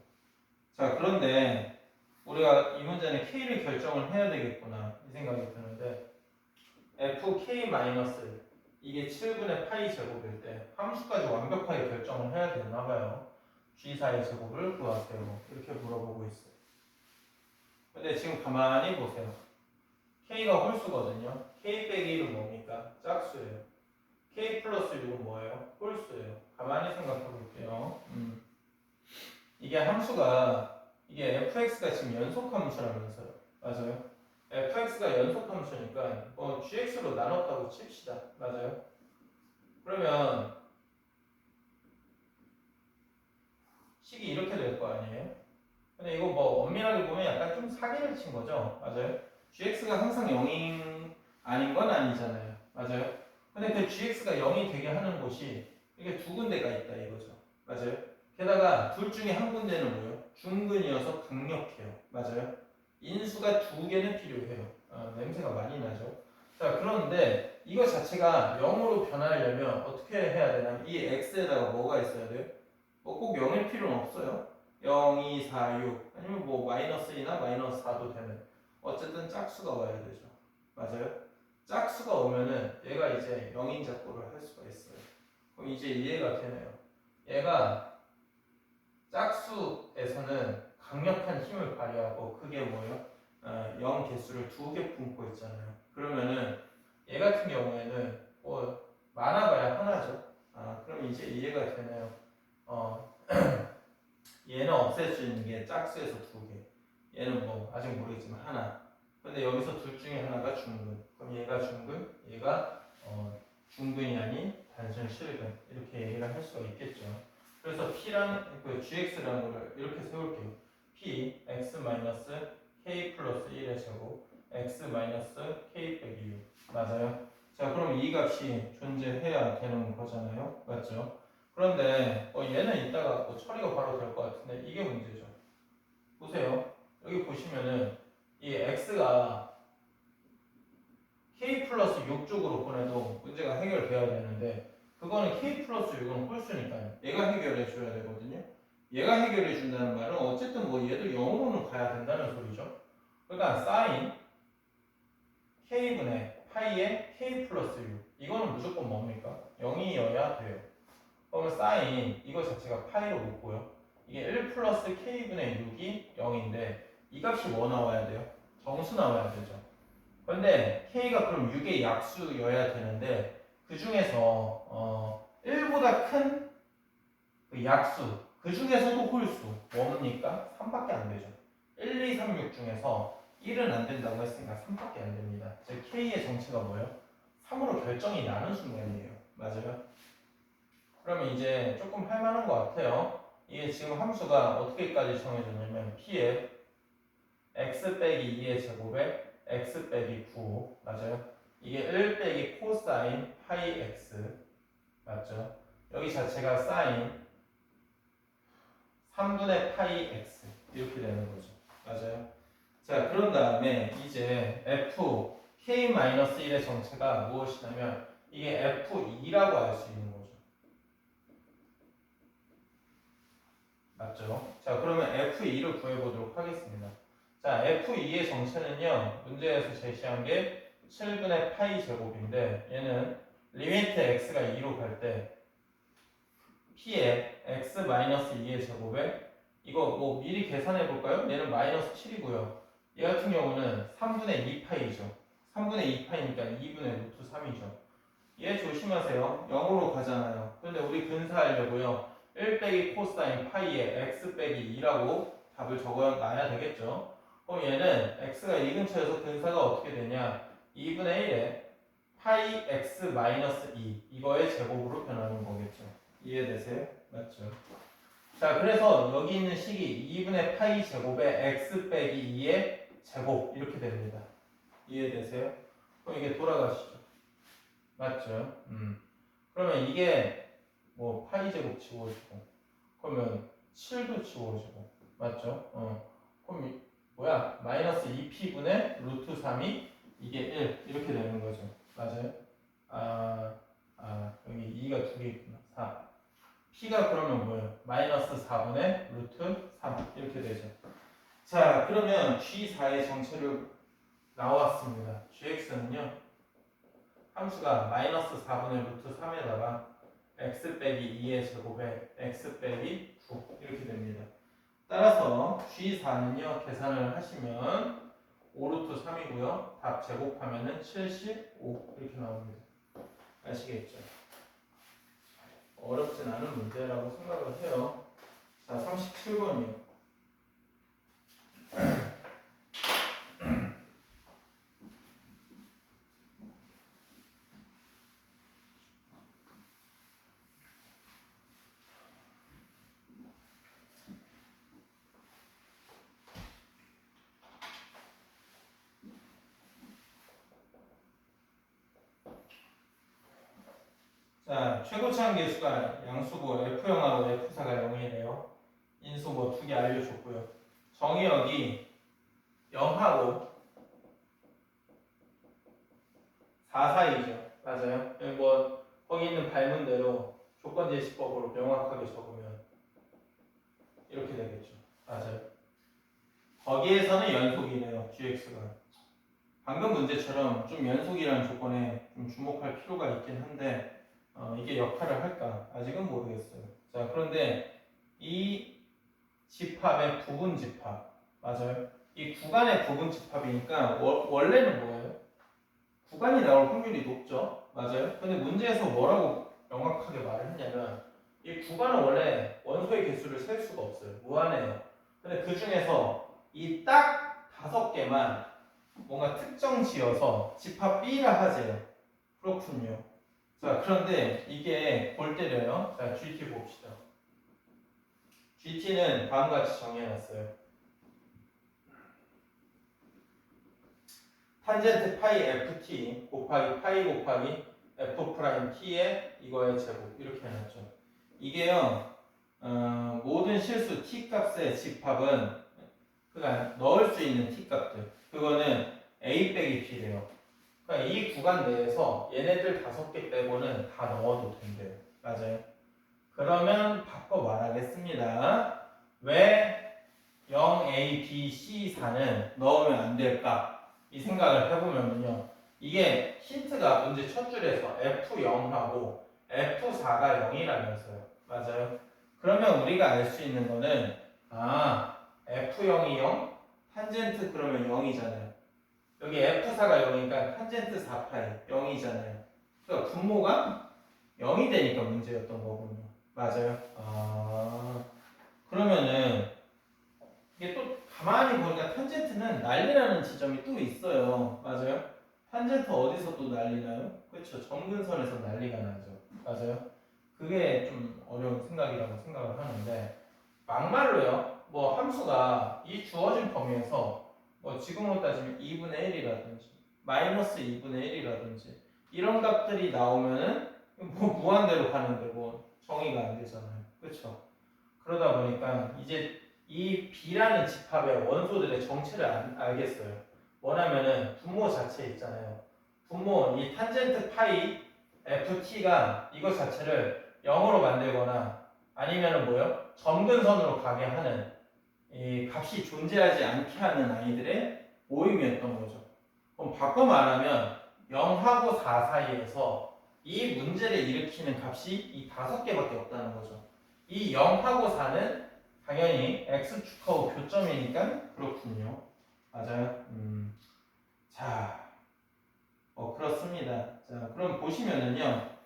자, 그런데 우리가 이 문제는 k를 결정을 해야 되겠구나 이 생각이 드는데 fk 마이너스 이게 7분의 파이 제곱일 때 함수까지 완벽하게 결정을 해야 되나 봐요. G4의 제곱을 구하세요. 이렇게 물어보고 있어요. 근데 지금 가만히 보세요. K가 홀수거든요. K 빼기 1은 뭡니까? 짝수예요. K 플러스 6은 뭐예요? 홀수예요. 가만히 생각해 볼게요. 이게 함수가 이게 fx가 지금 연속 함수라면서요. 맞아요? fx가 연속 함수니까 gx로 나눴다고 칩시다. 맞아요? 그러면 식이 이렇게 될 거 아니에요? 근데 이거 뭐 엄밀하게 보면 약간 좀 사기를 친 거죠. 맞아요? gx가 항상 0인 아닌 건 아니잖아요. 맞아요? 근데 그 gx가 0이 되게 하는 곳이 이게 두 군데가 있다 이거죠. 맞아요? 게다가 둘 중에 한 군데는 뭐예요? 중근이어서 강력해요. 맞아요? 인수가 두 개는 필요해요. 냄새가 많이 나죠. 자, 그런데 이거 자체가 0으로 변하려면 어떻게 해야 되냐면 이 x에다가 뭐가 있어야 돼요? 뭐 꼭 0일 필요는 없어요. 0, 2, 4, 6 아니면 뭐 마이너스 2나 마이너스 4도 되는 어쨌든 짝수가 와야 되죠. 맞아요? 짝수가 오면은 얘가 이제 0인 작고를 할 수가 있어요. 그럼 이제 이해가 되네요. 얘가 짝수에서는 강력한 힘을 발휘하고 그게 뭐예요? 0 개수를 두 개 품고 있잖아요. 그러면은 얘 같은 경우에는 뭐 많아봐야 하나죠. 그럼 이제 이해가 되네요. 얘는 없앨 수 있는 게 짝수에서 두 개. 얘는 뭐 아직 모르겠지만 하나. 근데 여기서 둘 중에 하나가 중근. 그럼 얘가 중근, 얘가 중근이 아닌 단순 실근. 이렇게 얘기를 할 수가 있겠죠. 그래서 P랑 그 GX라는 걸 이렇게 세울게요. P, X 마이너스 K 플러스 1의 제곱, X 마이너스 K 빼기 6. 맞아요? 자, 그럼 이 값이 존재해야 되는 거잖아요. 맞죠? 그런데 얘는 이따가 처리가 바로 될 것 같은데 이게 문제죠. 보세요. 여기 보시면은 이 x가 k 플러스 6 쪽으로 보내도 문제가 해결돼야 되는데 그거는 k 플러스 6은 홀수니까요. 얘가 해결해 줘야 되거든요. 얘가 해결해 준다는 말은 어쨌든 뭐 얘도 0으로는 가야 된다는 소리죠. 그러니까 사인 k분의 파이의 k 플러스 6 이거는 무조건 뭡니까? 0이어야 돼요. 그러면 사인 이거 자체가 파이로 묶고요. 이게 1 플러스 k분의 6이 0인데 이 값이 뭐 나와야 돼요? 정수 나와야 되죠. 그런데 k가 그럼 6의 약수여야 되는데 그 중에서 1보다 큰 그 약수 그 중에서도 홀수 뭡니까? 3밖에 안 되죠. 1, 2, 3, 6 중에서 1은 안 된다고 했으니까 3밖에 안 됩니다. 즉 K의 정체가 뭐예요? 3으로 결정이 나는 순간이에요. 맞아요? 그러면 이제 조금 할 만한 것 같아요. 이게 지금 함수가 어떻게까지 정해졌냐면 P에 x 빼기 2의 제곱에 x 빼기 9 맞아요? 이게 1 빼기 코사인 파이 x 맞죠? 여기 자체가 사인 3분의 파이 x 이렇게 되는 거죠. 맞아요? 자, 그런 다음에 이제 f k-1의 정체가 무엇이냐면 이게 f2라고 알 수 있는 거죠. 맞죠? 자, 그러면 f2를 구해보도록 하겠습니다. 자, f2의 정체는요, 문제에서 제시한 게 7분의 파이 제곱인데 얘는 리미트 x가 2로 갈 때 p의 x-2의 제곱에 이거 뭐 미리 계산해 볼까요? 얘는 마이너스 7이고요. 얘 같은 경우는 3분의 2파이죠. 3분의 2파이니까 2분의 루트 3이죠. 얘 조심하세요. 0으로 가잖아요. 근데 우리 근사하려고요. 1 빼기 코사인 파이에 x 빼기 2라고 답을 적어놔야 되겠죠. 그럼 얘는 x가 이 근처에서 근사가 어떻게 되냐? 2분의 1에 파이 x 마이너스 2 이거의 제곱으로 변하는 거겠죠. 이해되세요? 맞죠? 자, 그래서 여기 있는 식이 2분의 파이 제곱에 x 빼기 2의 제곱 이렇게 됩니다. 이해되세요? 그럼 이게 돌아가시죠. 맞죠? 그러면 이게 뭐 파이 제곱 지워지고 그러면 7도 지워지고 맞죠? 그럼 뭐야? 마이너스 2p분의 루트 3이 이게 1 이렇게 되는 거죠. 맞아요? 여기 2가 두 개 있구나. 4. p가 그러면 뭐예요? 마이너스 4분의 루트 3 이렇게 되죠. 자, 그러면 G4의 정체를 나왔습니다. Gx는요 함수가 마이너스 4분의 루트 3에다가 x 빼기 2의 제곱에 x 빼기 9 이렇게 됩니다. 따라서 G4는요 계산을 하시면 5루트 3이고요 답 제곱하면은 75 이렇게 나옵니다. 아시겠죠? 어렵진 않은 문제라고 생각을 해요. 자, 37번이요. 자, 최고차항 계수가 양수고 F0하고 F4가 0이래요. 인수 뭐 두 개 알려줬고요. 정의역이 0하고 4 사이죠. 맞아요. 뭐 거기 있는 발문대로 조건제시법으로 명확하게 적으면 이렇게 되겠죠. 맞아요. 거기에서는 연속이래요. GX가. 방금 문제처럼 좀 연속이라는 조건에 좀 주목할 필요가 있긴 한데 이게 역할을 할까? 아직은 모르겠어요. 자, 그런데 이 집합의 부분 집합 맞아요. 이 구간의 부분 집합이니까 원래는 뭐예요? 구간이 나올 확률이 높죠. 맞아요. 근데 문제에서 뭐라고 명확하게 말을 했냐면 이 구간은 원래 원소의 개수를 셀 수가 없어요. 무한해요. 근데 그 중에서 이 딱 5개만 뭔가 특정 지어서 집합 B라 하재요. 그렇군요. 자, 그런데 이게 골 때려요. 자, GT 봅시다. GT는 다음과 같이 정해놨어요. 탄젠트 파이 FT 곱하기 파이 곱하기 F 프라임 T의 이거의 제곱 이렇게 해놨죠. 이게요, 모든 실수 T 값의 집합은 그러니까 넣을 수 있는 T 값들 그거는 A 빼기 B래요. 그러니까 이 구간 내에서 얘네들 5개 빼고는 다 넣어도 된대요. 맞아요. 그러면 바꿔 말하겠습니다. 왜 0A, B, C, 4는 넣으면 안 될까? 이 생각을 해보면요. 이게 힌트가 문제 첫 줄에서 F0하고 F4가 0이라면서요. 맞아요. 그러면 우리가 알 수 있는 거는 F0이 0, 탄젠트 그러면 0이잖아요. 여기 F4가 0이니까 탄젠트 4파이 0이잖아요. 그러니까 분모가 0이 되니까 문제였던 거군요. 맞아요. 그러면은 이게 또 가만히 보니까 탄젠트는 난리나는 지점이 또 있어요. 맞아요? 탄젠트 어디서 또 난리나요? 그렇죠. 점근선에서 난리가 나죠. 맞아요? 그게 좀 어려운 생각이라고 생각을 하는데 막말로요. 뭐 함수가 이 주어진 범위에서 뭐 지금으로 따지면 2분의 1이라든지 마이너스 2분의 1이라든지 이런 값들이 나오면은 뭐 무한대로 가는데 뭐 정의가 안 되잖아요. 그렇죠? 그러다 보니까 이제 이 B라는 집합의 원소들의 정체를 알겠어요. 뭐냐면은 분모 자체 있잖아요. 분모 이 탄젠트 파이 ft가 이거 자체를 0으로 만들거나 아니면은 뭐요? 점근선으로 가게 하는 이 값이 존재하지 않게 하는 아이들의 모임이었던 거죠. 그럼 바꿔 말하면 0하고 4 사이에서 이 문제를 일으키는 값이 이 5개밖에 없다는 거죠. 이 0하고 4는 당연히 x축하고 교점이니까 그렇군요. 맞아요. 자, 그렇습니다. 자, 그럼 보시면은요.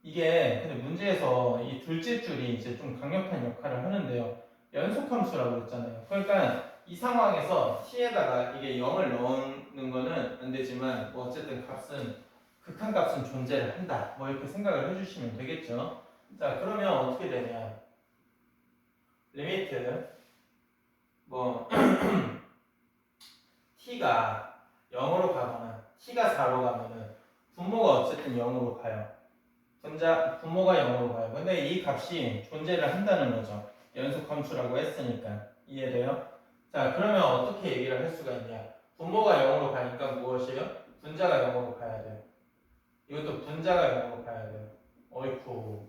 이게 근데 문제에서 이 둘째 줄이 이제 좀 강력한 역할을 하는데요. 연속함수라고 했잖아요. 그러니까 이 상황에서 t에다가 이게 0을 넣는 거는 안 되지만 뭐 어쨌든 극한값은 존재를 한다. 뭐 이렇게 생각을 해주시면 되겠죠. 자, 그러면 어떻게 되냐? 리미트 뭐 t가 0으로 가거나 t가 4로 가면은 분모가 어쨌든 0으로 가요. 분모가 0으로 가요. 근데 이 값이 존재를 한다는 거죠. 연속 함수라고 했으니까. 이해돼요? 자, 그러면 어떻게 얘기를 할 수가 있냐? 분모가 0으로 가니까 무엇이에요? 분자가 0으로 가야 돼요. 이것도 분자가 0으로 가야 돼요. 어이쿠.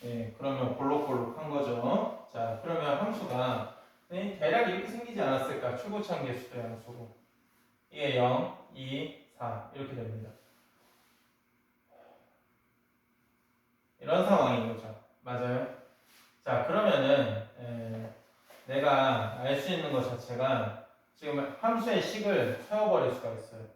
예, 그러면 볼록볼록한 거죠. 자, 그러면 함수가 대략 이렇게 생기지 않았을까? 최고차항계수의 함수로. 이게 0, 2, 4 이렇게 됩니다. 이런 상황인 거죠. 맞아요? 자, 그러면은 내가 알 수 있는 것 자체가 지금 함수의 식을 세워버릴 수가 있어요.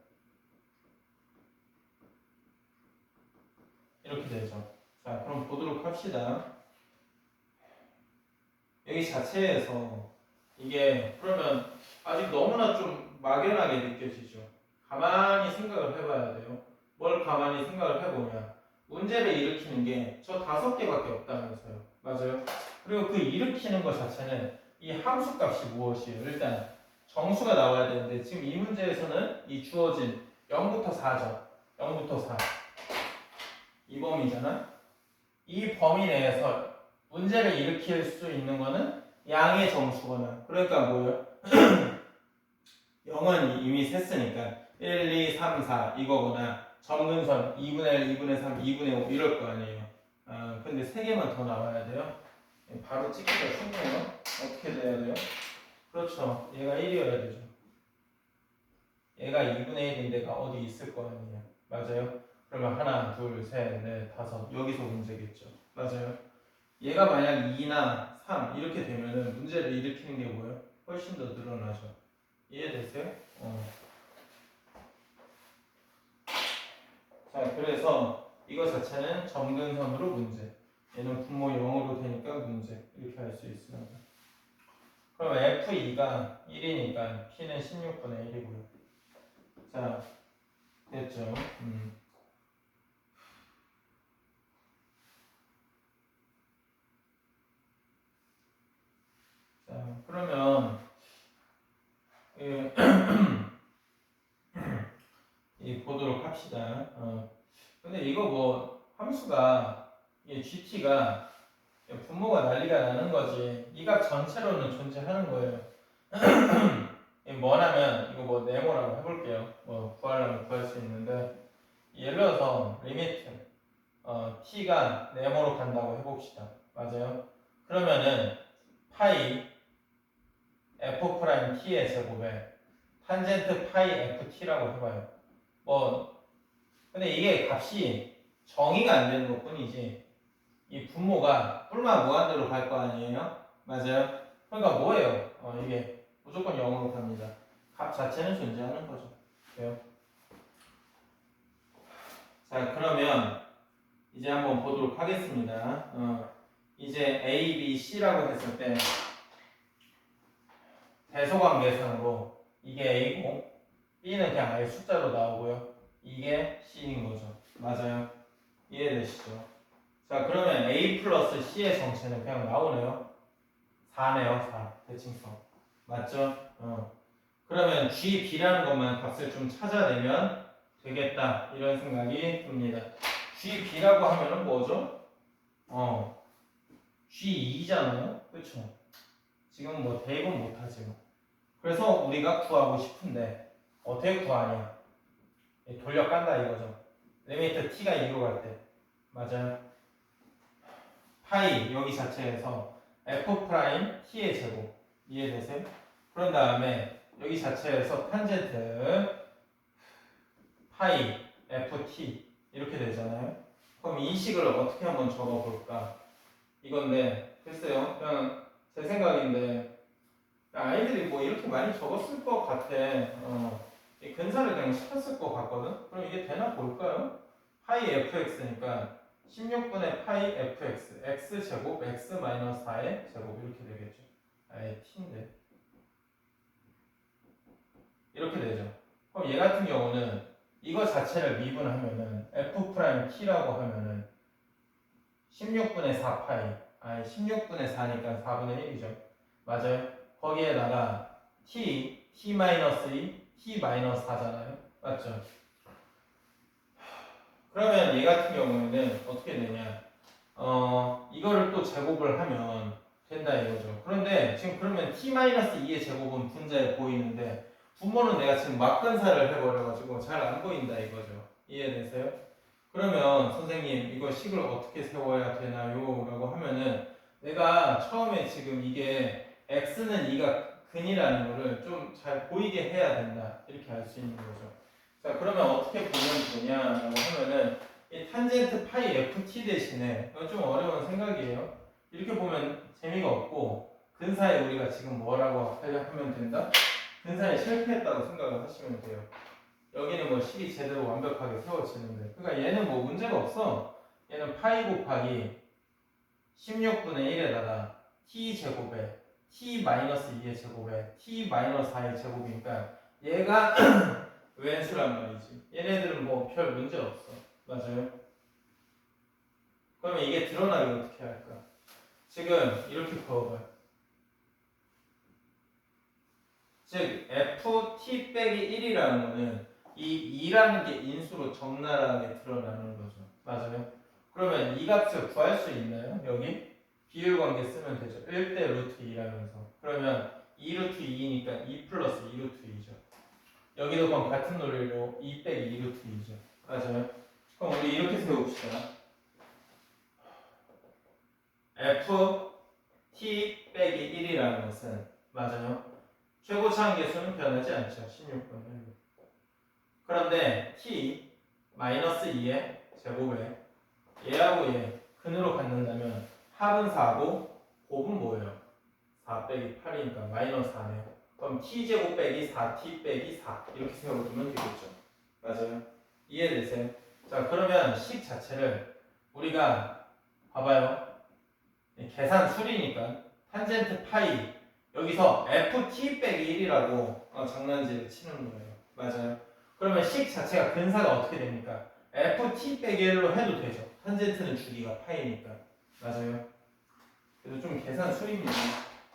이렇게 되죠. 자, 그럼 보도록 합시다. 여기 자체에서 이게 그러면 아직 너무나 좀 막연하게 느껴지죠. 가만히 생각을 해봐야 돼요. 뭘 가만히 생각을 해보면 문제를 일으키는 게 저 5개밖에 없다면서요. 맞아요? 그리고 그 일으키는 것 자체는 이 함수 값이 무엇이에요? 일단 정수가 나와야 되는데 지금 이 문제에서는 이 주어진 0부터 4죠. 0부터 4. 이 범위잖아. 이 범위 내에서 문제를 일으킬 수 있는 거는 양의 정수거나 그러니까 뭐예요? 0은 이미 셌으니까 1, 2, 3, 4 이거거나 점근선 2분의 1, 2분의 3, 2분의 5 이럴 거 아니에요. 근데 3개만 더 나와야 돼요. 바로 찍기가 쉽네요. 어떻게 돼야 돼요? 그렇죠. 얘가 1이어야 되죠. 얘가 2분의 1인 데가 어디 있을 거 아니에요. 맞아요? 그러면 하나, 둘, 셋, 넷, 다섯 여기서 문제겠죠. 맞아요? 얘가 만약 2나 3 이렇게 되면은 문제를 일으키는 게 뭐예요? 훨씬 더 늘어나죠. 이해되세요? 자, 그래서 이거 자체는 점근선으로 문제. 얘는 분모 0으로 되니까 문제. 이렇게 할 수 있습니다. 그럼 F2가 1이니까 P는 16분의 1이고요. 자, 됐죠? 자, 그러면 이 보도록 합시다. 근데 이거 뭐 함수가 이 GT가 분모가 난리가 나는 거지. 이 값 전체로는 존재하는 거예요. 뭐냐면 이거 뭐 네모라고 해볼게요. 뭐 구하려면 구할 수 있는데 예를 들어서 리미트 t가 네모로 간다고 해봅시다. 맞아요? 그러면은 파이 f 프라임 t의 제곱에 탄젠트 파이 ft라고 해봐요. 뭐 근데 이게 값이 정의가 안 되는 것뿐이지 이 분모가 뿔만 무한대로 갈 거 아니에요? 맞아요? 그러니까 뭐예요? 이게 무조건 0으로 갑니다. 값 자체는 존재하는 거죠. 그래요? 자, 그러면 이제 한번 보도록 하겠습니다. 이제 A, B, C라고 했을 때 대소관계상으로 이게 A고 B는 그냥 아예 숫자로 나오고요. 이게 C인 거죠. 맞아요. 이해되시죠? 자, 그러면 A 플러스 C의 정체는 그냥 나오네요. 4네요. 4. 대칭성. 맞죠? 그러면 G, B라는 것만 값을 좀 찾아내면 되겠다. 이런 생각이 듭니다. G, B라고 하면은 뭐죠? G2잖아요. 그렇죠? 지금 뭐 대입은 못하죠. 그래서 우리가 구하고 싶은데 어떻게 구하냐? 돌려 깐다 이거죠. 리미트 t가 2로 갈 때. 맞아요. 파이 여기 자체에서 f 프라임 t의 제곱 이해되세요? 그런 다음에 여기 자체에서 탄젠트 파이 ft 이렇게 되잖아요. 그럼 이 식을 어떻게 한번 적어볼까? 이건데 글쎄요. 그냥 제 생각인데 아이들이 뭐 이렇게 많이 적었을 것 같아. 이 근사를 그냥 시켰을 것 같거든. 그럼 이게 되나 볼까요? 파이 fx니까 16분의 파이 fx x 제곱 x 마이너스 4의 제곱 이렇게 되겠죠. 아예 t인데 이렇게 되죠. 그럼 얘 같은 경우는 이거 자체를 미분하면은 f 프라임 t라고 하면은 16분의 4 파이 16분의 4니까 4분의 1이죠. 맞아요. 거기에다가 t, t-2, t-4잖아요. 맞죠? 그러면 얘 같은 경우에는 어떻게 되냐? 이거를 또 제곱을 하면 된다 이거죠. 그런데 지금 그러면 t-2의 제곱은 분자에 보이는데 분모는 내가 지금 막근사를 해버려가지고 잘 안 보인다 이거죠. 이해되세요? 그러면 선생님 이거 식을 어떻게 세워야 되나요? 라고 하면은 내가 처음에 지금 이게 x는 2가 근이라는 거를 좀 잘 보이게 해야 된다 이렇게 알 수 있는 거죠. 자 그러면 어떻게 보면 되냐라고 하면은 이 탄젠트 파이 ft 대신에 이건 좀 어려운 생각이에요. 이렇게 보면 재미가 없고 근사에 우리가 지금 뭐라고 하면 된다? 근사에 실패했다고 생각을 하시면 돼요. 여기는 뭐 식이 제대로 완벽하게 세워지는데 그러니까 얘는 뭐 문제가 없어. 얘는 파이 곱하기 16분의 1에다가 t 제곱에 t-2의 제곱에 t-4의 제곱이니까 얘가 왼수란 말이지. 얘네들은 뭐 별 문제 없어. 맞아요? 그러면 이게 드러나게 어떻게 할까? 지금 이렇게 그어봐요. 즉 ft 빼기 1이라는 거는 이 2라는 게 인수로 적나라하게 드러나는 거죠. 맞아요? 그러면 이 값을 구할 수 있나요? 여기? 비율 관계 쓰면 되죠. 1대 루트 2라면서. 그러면 2 루트 2니까 2 플러스 2 루트 2죠. 여기도 그럼 같은 논리로 2 빼기 2 루트 2죠. 맞아요? 그럼 우리 이렇게 세웁시다. f t 빼기 1이라는 것은 맞아요? 최고차항 계수는 변하지 않죠. 16분의 1. 그런데 t 마이너스 2의 제곱에 얘하고 얘 근으로 갖는다면 합은 4고 곱은 뭐예요? 4 빼기 8이니까 마이너스 4네요. 그럼 t제곱 빼기 4t 빼기 4 이렇게 세워두면 되겠죠. 맞아요? 이해되세요? 자 그러면 식 자체를 우리가 봐봐요. 계산 수리니까 탄젠트 파이 여기서 ft 빼기 1이라고 장난질을 치는 거예요. 맞아요? 그러면 식 자체가 근사가 어떻게 됩니까? ft 빼기 1로 해도 되죠. 탄젠트는 주기가 파이니까. 맞아요? 그래서 좀 계산 수리입니다.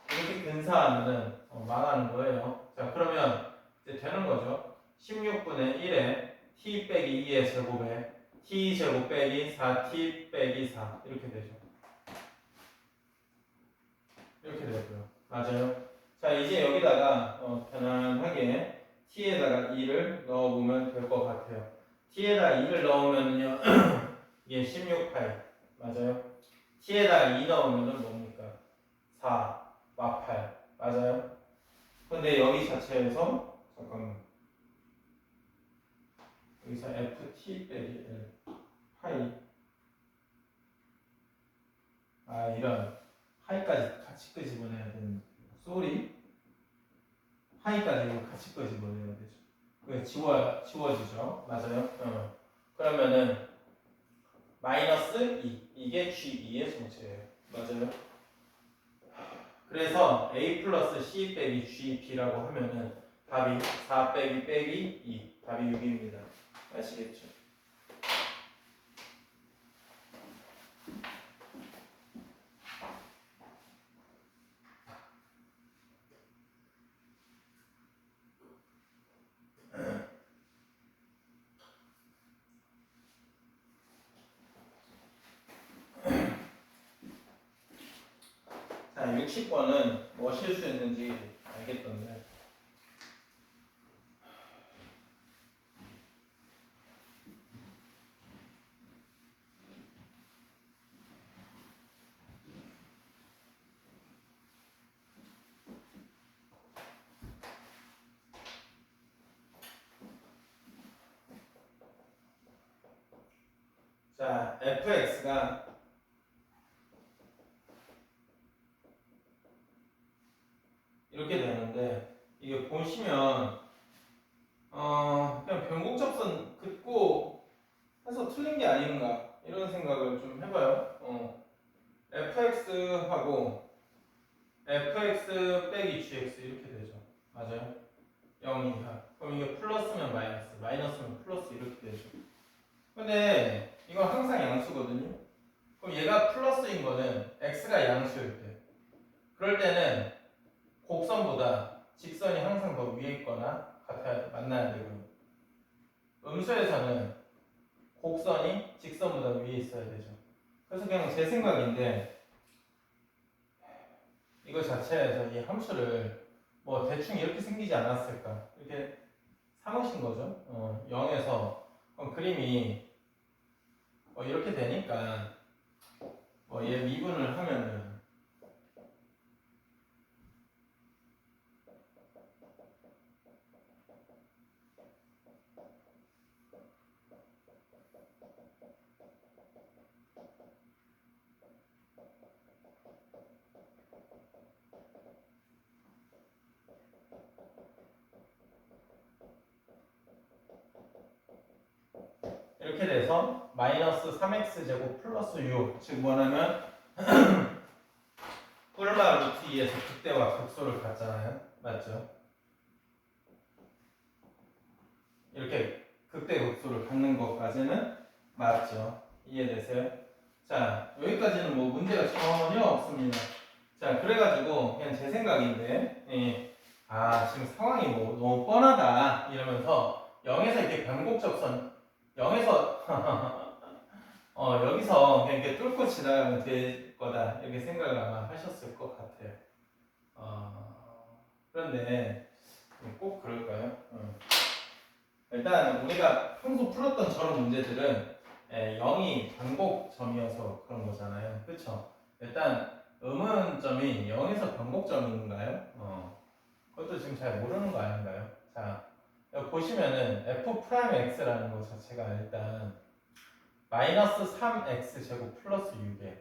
이렇게 근사하면은 망하는 거예요. 자 그러면 이제 되는 거죠. 16분의 1에 t 빼기 2의 제곱에 t 제곱 빼기 4t 빼기 4 이렇게 되죠. 이렇게 되고요. 맞아요. 자 이제 여기다가 편안하게 t에다가 2를 넣어보면 될 것 같아요. t에다가 2를 넣으면요 이게 16파이 맞아요. t에다가 2 넣으면은 뭡니까? 4 마8 맞아요. 근데 여기 자체에서 잠깐만 여기서 ft 빼기 l 파이 이런 파이까지 같이 끄집어내야 되는 쏘리 파이까지 이거 같이 끄집어내야 되죠. 그게 지워지죠. 맞아요. 그러면은 마이너스 2 이게 G2의 성질이에요. 맞아요? 그래서 A 플러스 C 빼기 GB라고 하면은 답이 4 빼기 2 답이 6입니다. 아시겠죠? 자, 60번은 뭐 실수했는지 알겠던데. 자, fx가 이렇게 되는데 이게 보시면 그냥 변곡접선 긋고 해서 틀린 게 아닌가 이런 생각을 좀 해봐요. fx하고 fx 빼기 gx 이렇게 되죠. 맞아요? 0 이하. 그럼 이게 플러스면 마이너스, 마이너스면 플러스 이렇게 되죠. 근데 이건 항상 양수거든요. 그럼 얘가 플러스인 거는 x가 양수일 때. 그럴 때는 곡선보다 직선이 항상 더 위에 있거나 같아야 만나야 되고요. 음수에서는 곡선이 직선보다 위에 있어야 되죠. 그래서 그냥 제 생각인데 이거 자체에서 이 함수를 뭐 대충 이렇게 생기지 않았을까 이렇게 삼으신 거죠. 0에서 그림이 이렇게 되니까 얘 미분을 하면은 이렇게 돼서 마이너스 3x제곱 플러스 6 즉 뭐냐면 꿀마 루트 2에서 극대와 극소를 갖잖아요. 맞죠? 이렇게 극대 극소를 갖는 것까지는 맞죠? 이해되세요? 자, 여기까지는 뭐 문제가 전혀 없습니다. 자, 그래가지고 그냥 제 생각인데 지금 상황이 뭐 너무 뻔하다 이러면서 0에서 이렇게 변곡접선 0에서 여기서 그냥 이렇게 뚫고 지나가면 될 거다 이렇게 생각을 아마 하셨을 것 같아요. 그런데 꼭 그럴까요? 일단 우리가 평소 풀었던 저런 문제들은 0이 반복점이어서 그런 거잖아요. 그렇죠? 일단 음운점이 0에서 반복점인가요? 그것도 지금 잘 모르는 거 아닌가요? 자, 여기 보시면은 f'x라는 것 자체가 일단 마이너스 3x 제곱 플러스 6에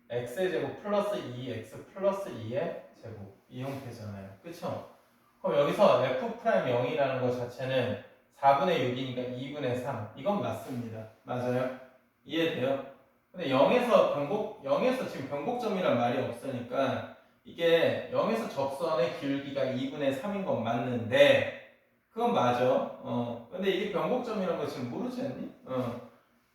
x의 제곱 플러스 2x 플러스 2의 제곱 이 형태잖아요. 그쵸? 그럼 여기서 f'0이라는 것 자체는 4분의 6이니까 2분의 3 이건 맞습니다. 맞아요? 이해돼요? 근데 0에서 지금 변곡점이란 말이 없으니까 이게 0에서 접선의 길기가 2분의 3인 건 맞는데 그건 맞아. 근데 이게 변곡점이라는 거 지금 모르지 않니?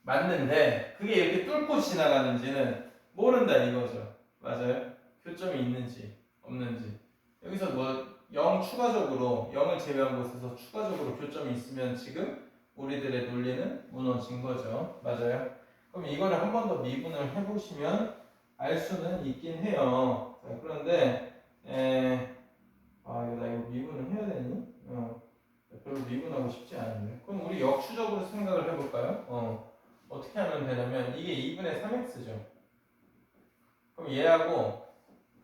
맞는데 그게 이렇게 뚫고 지나가는지는 모른다 이거죠. 맞아요? 교점이 있는지 없는지 여기서 뭐 0 추가적으로 0을 제외한 곳에서 추가적으로 교점이 있으면 지금 우리들의 논리는 무너진 거죠. 맞아요? 그럼 이거를 한 번 더 미분을 해보시면 알 수는 있긴 해요. 자, 그런데 이거 미분을 해야 되니? 별로 미분하고 싶지 않은데. 그럼 우리 역추적으로 생각을 해볼까요? 어떻게 하면 되냐면 이게 2분의 3x죠. 그럼 얘하고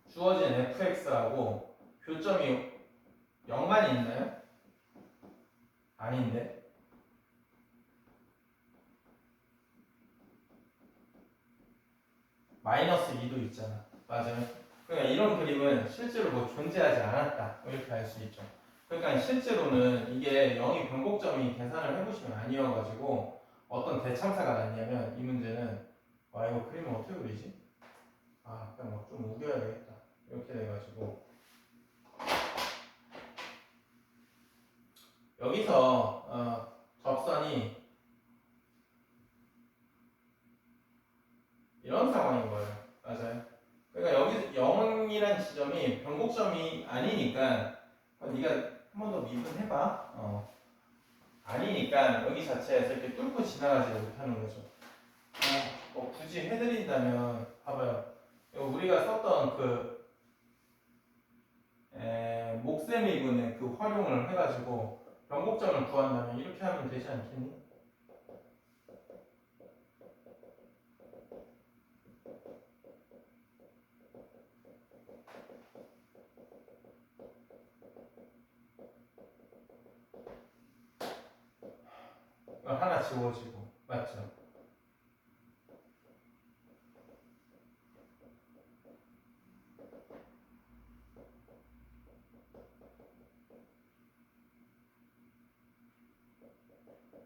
주어진 fx하고 교점이 0만 있나요? 아닌데. 마이너스 2도 있잖아. 맞아요. 그러니까 이런 그림은 실제로 뭐 존재하지 않았다. 이렇게 알 수 있죠. 그러니까 실제로는 이게 0이 변곡점이 계산을 해보시면 아니어가지고 어떤 대참사가 났냐면 이 문제는 와 이거 그림을 어떻게 그리지? 아 그냥 뭐 좀 우겨야 되겠다. 이렇게 돼가지고 여기서 접선이 이런 상황인 거예요. 맞아요. 그러니까 여기 0이란 지점이 변곡점이 아니니까 네가 한 번 더 미분해봐. 아니니까 여기 자체에서 이렇게 뚫고 지나가지 못하는 거죠. 뭐 굳이 해드린다면 봐봐요. 우리가 썼던 그 목세미분의 그 활용을 해가지고 변곡점을 구한다면 이렇게 하면 되지 않겠니? 하나 지워지고 맞죠?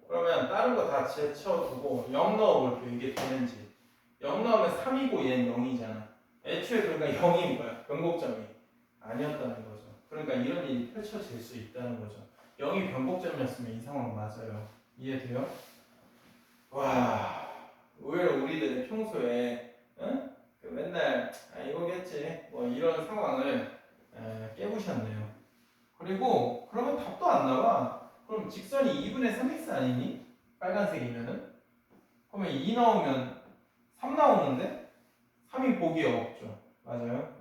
그러면 다른 거 다 제쳐두고 0 넣어볼게요. 이게 되는지. 0 넣으면 3이고 얘는 0이잖아. 애초에 그러니까 0인 거야. 변곡점이 아니었다는 거죠. 그러니까 이런 일이 펼쳐질 수 있다는 거죠. 0이 변곡점이었으면 이 상황 맞아요. 이해돼요? 와, 의외로 우리들은 평소에 그 맨날 이거겠지 뭐 이런 상황을 깨부셨네요. 그리고 그러면 답도 안 나와. 그럼 직선이 2분의 3x 아니니? 빨간색이면은? 그러면 2 나오면 3 나오는데? 3이 보기에 없죠. 맞아요?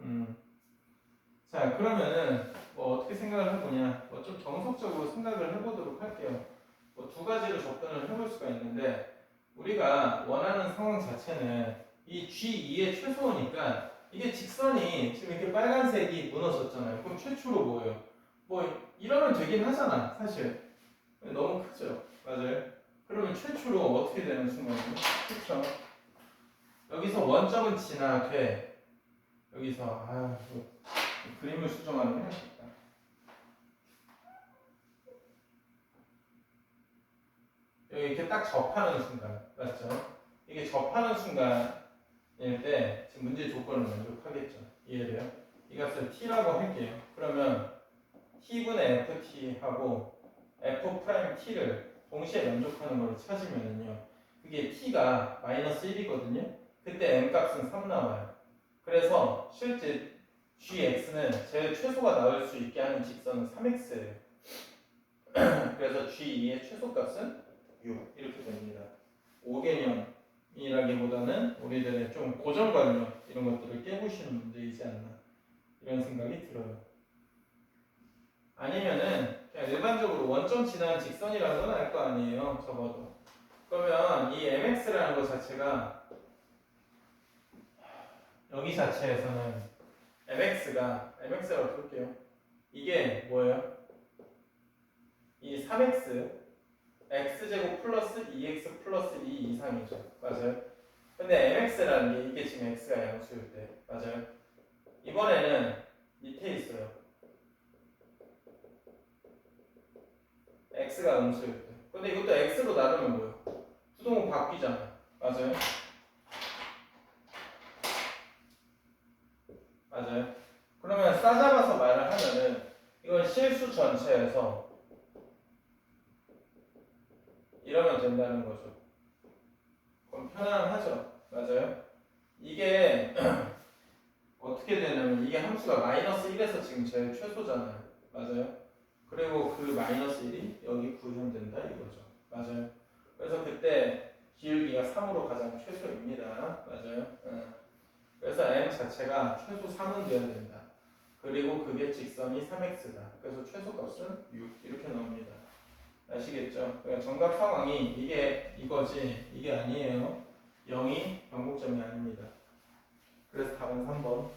자, 그러면은 뭐 어떻게 생각을 해보냐? 뭐 좀 정석적으로 생각을 해보도록 할게요. 뭐 두 가지로 접근을 해볼 수가 있는데 우리가 원하는 상황 자체는 이 G2의 최소니까 이게 직선이 지금 이렇게 빨간색이 무너졌잖아요. 그럼 최초로 뭐예요? 뭐 이러면 되긴 하잖아, 사실. 너무 크죠, 맞아요. 그러면 최초로 어떻게 되는 순간이요? 그렇죠. 여기서 원점은 지나되 여기서 그림을 수정하면 해야겠다. 여기 이렇게 딱 접하는 순간, 맞죠? 이게 접하는 순간일 때 지금 문제 조건을 만족하겠죠. 이해돼요? 이 값을 t라고 할게요. 그러면 t분의 ft 하고 f't를 동시에 만족하는 걸 찾으면은요. 그게 t가 마이너스 1이거든요. 그때 m 값은 3 나와요. 그래서 실제 gx는 제일 최소가 나올 수 있게 하는 직선은 3x예요. 그래서 g2의 최소값은 6 이렇게 됩니다. 5개념이라기보다는 우리들의 좀 고정관념 이런 것들을 깨부시는 문제이지 않나 이런 생각이 들어요. 아니면은 그냥 일반적으로 원점 지나는 직선이라는 건 알 거 아니에요. 적어도. 그러면 이 mx라는 것 자체가 여기 자체에서는 mx라고 볼게요. 이게 뭐예요? 이 3x x제곱 플러스 2x 플러스 2 이상이죠. 맞아요? 근데 mx라는 게 이게 지금 x가 양수일 때 맞아요? 이번에는 밑에 있어요. x가 음수일 때. 근데 이것도 x로 나누면 뭐예요? 수동은 바뀌잖아요. 맞아요? 맞아요? 그러면 싸잡아서 말을 하면은 이건 실수 전체에서 이러면 된다는 거죠. 그럼 편안하죠? 맞아요? 이게 어떻게 되냐면 이게 함수가 마이너스 1에서 지금 제일 최소잖아요. 맞아요? 그리고 그 마이너스 1이 여기 구현된다 이거죠. 맞아요? 그래서 그때 기울기가 3으로 가장 최소입니다. 맞아요? 그래서 m 자체가 최소 3은 되어야 된다. 그리고 그게 직선이 3x다. 그래서 최소값은 6 이렇게 나옵니다. 아시겠죠? 그러니까 정답 상황이 이게 이거지 이게 아니에요. 0이 변곡점이 아닙니다. 그래서 답은 3번.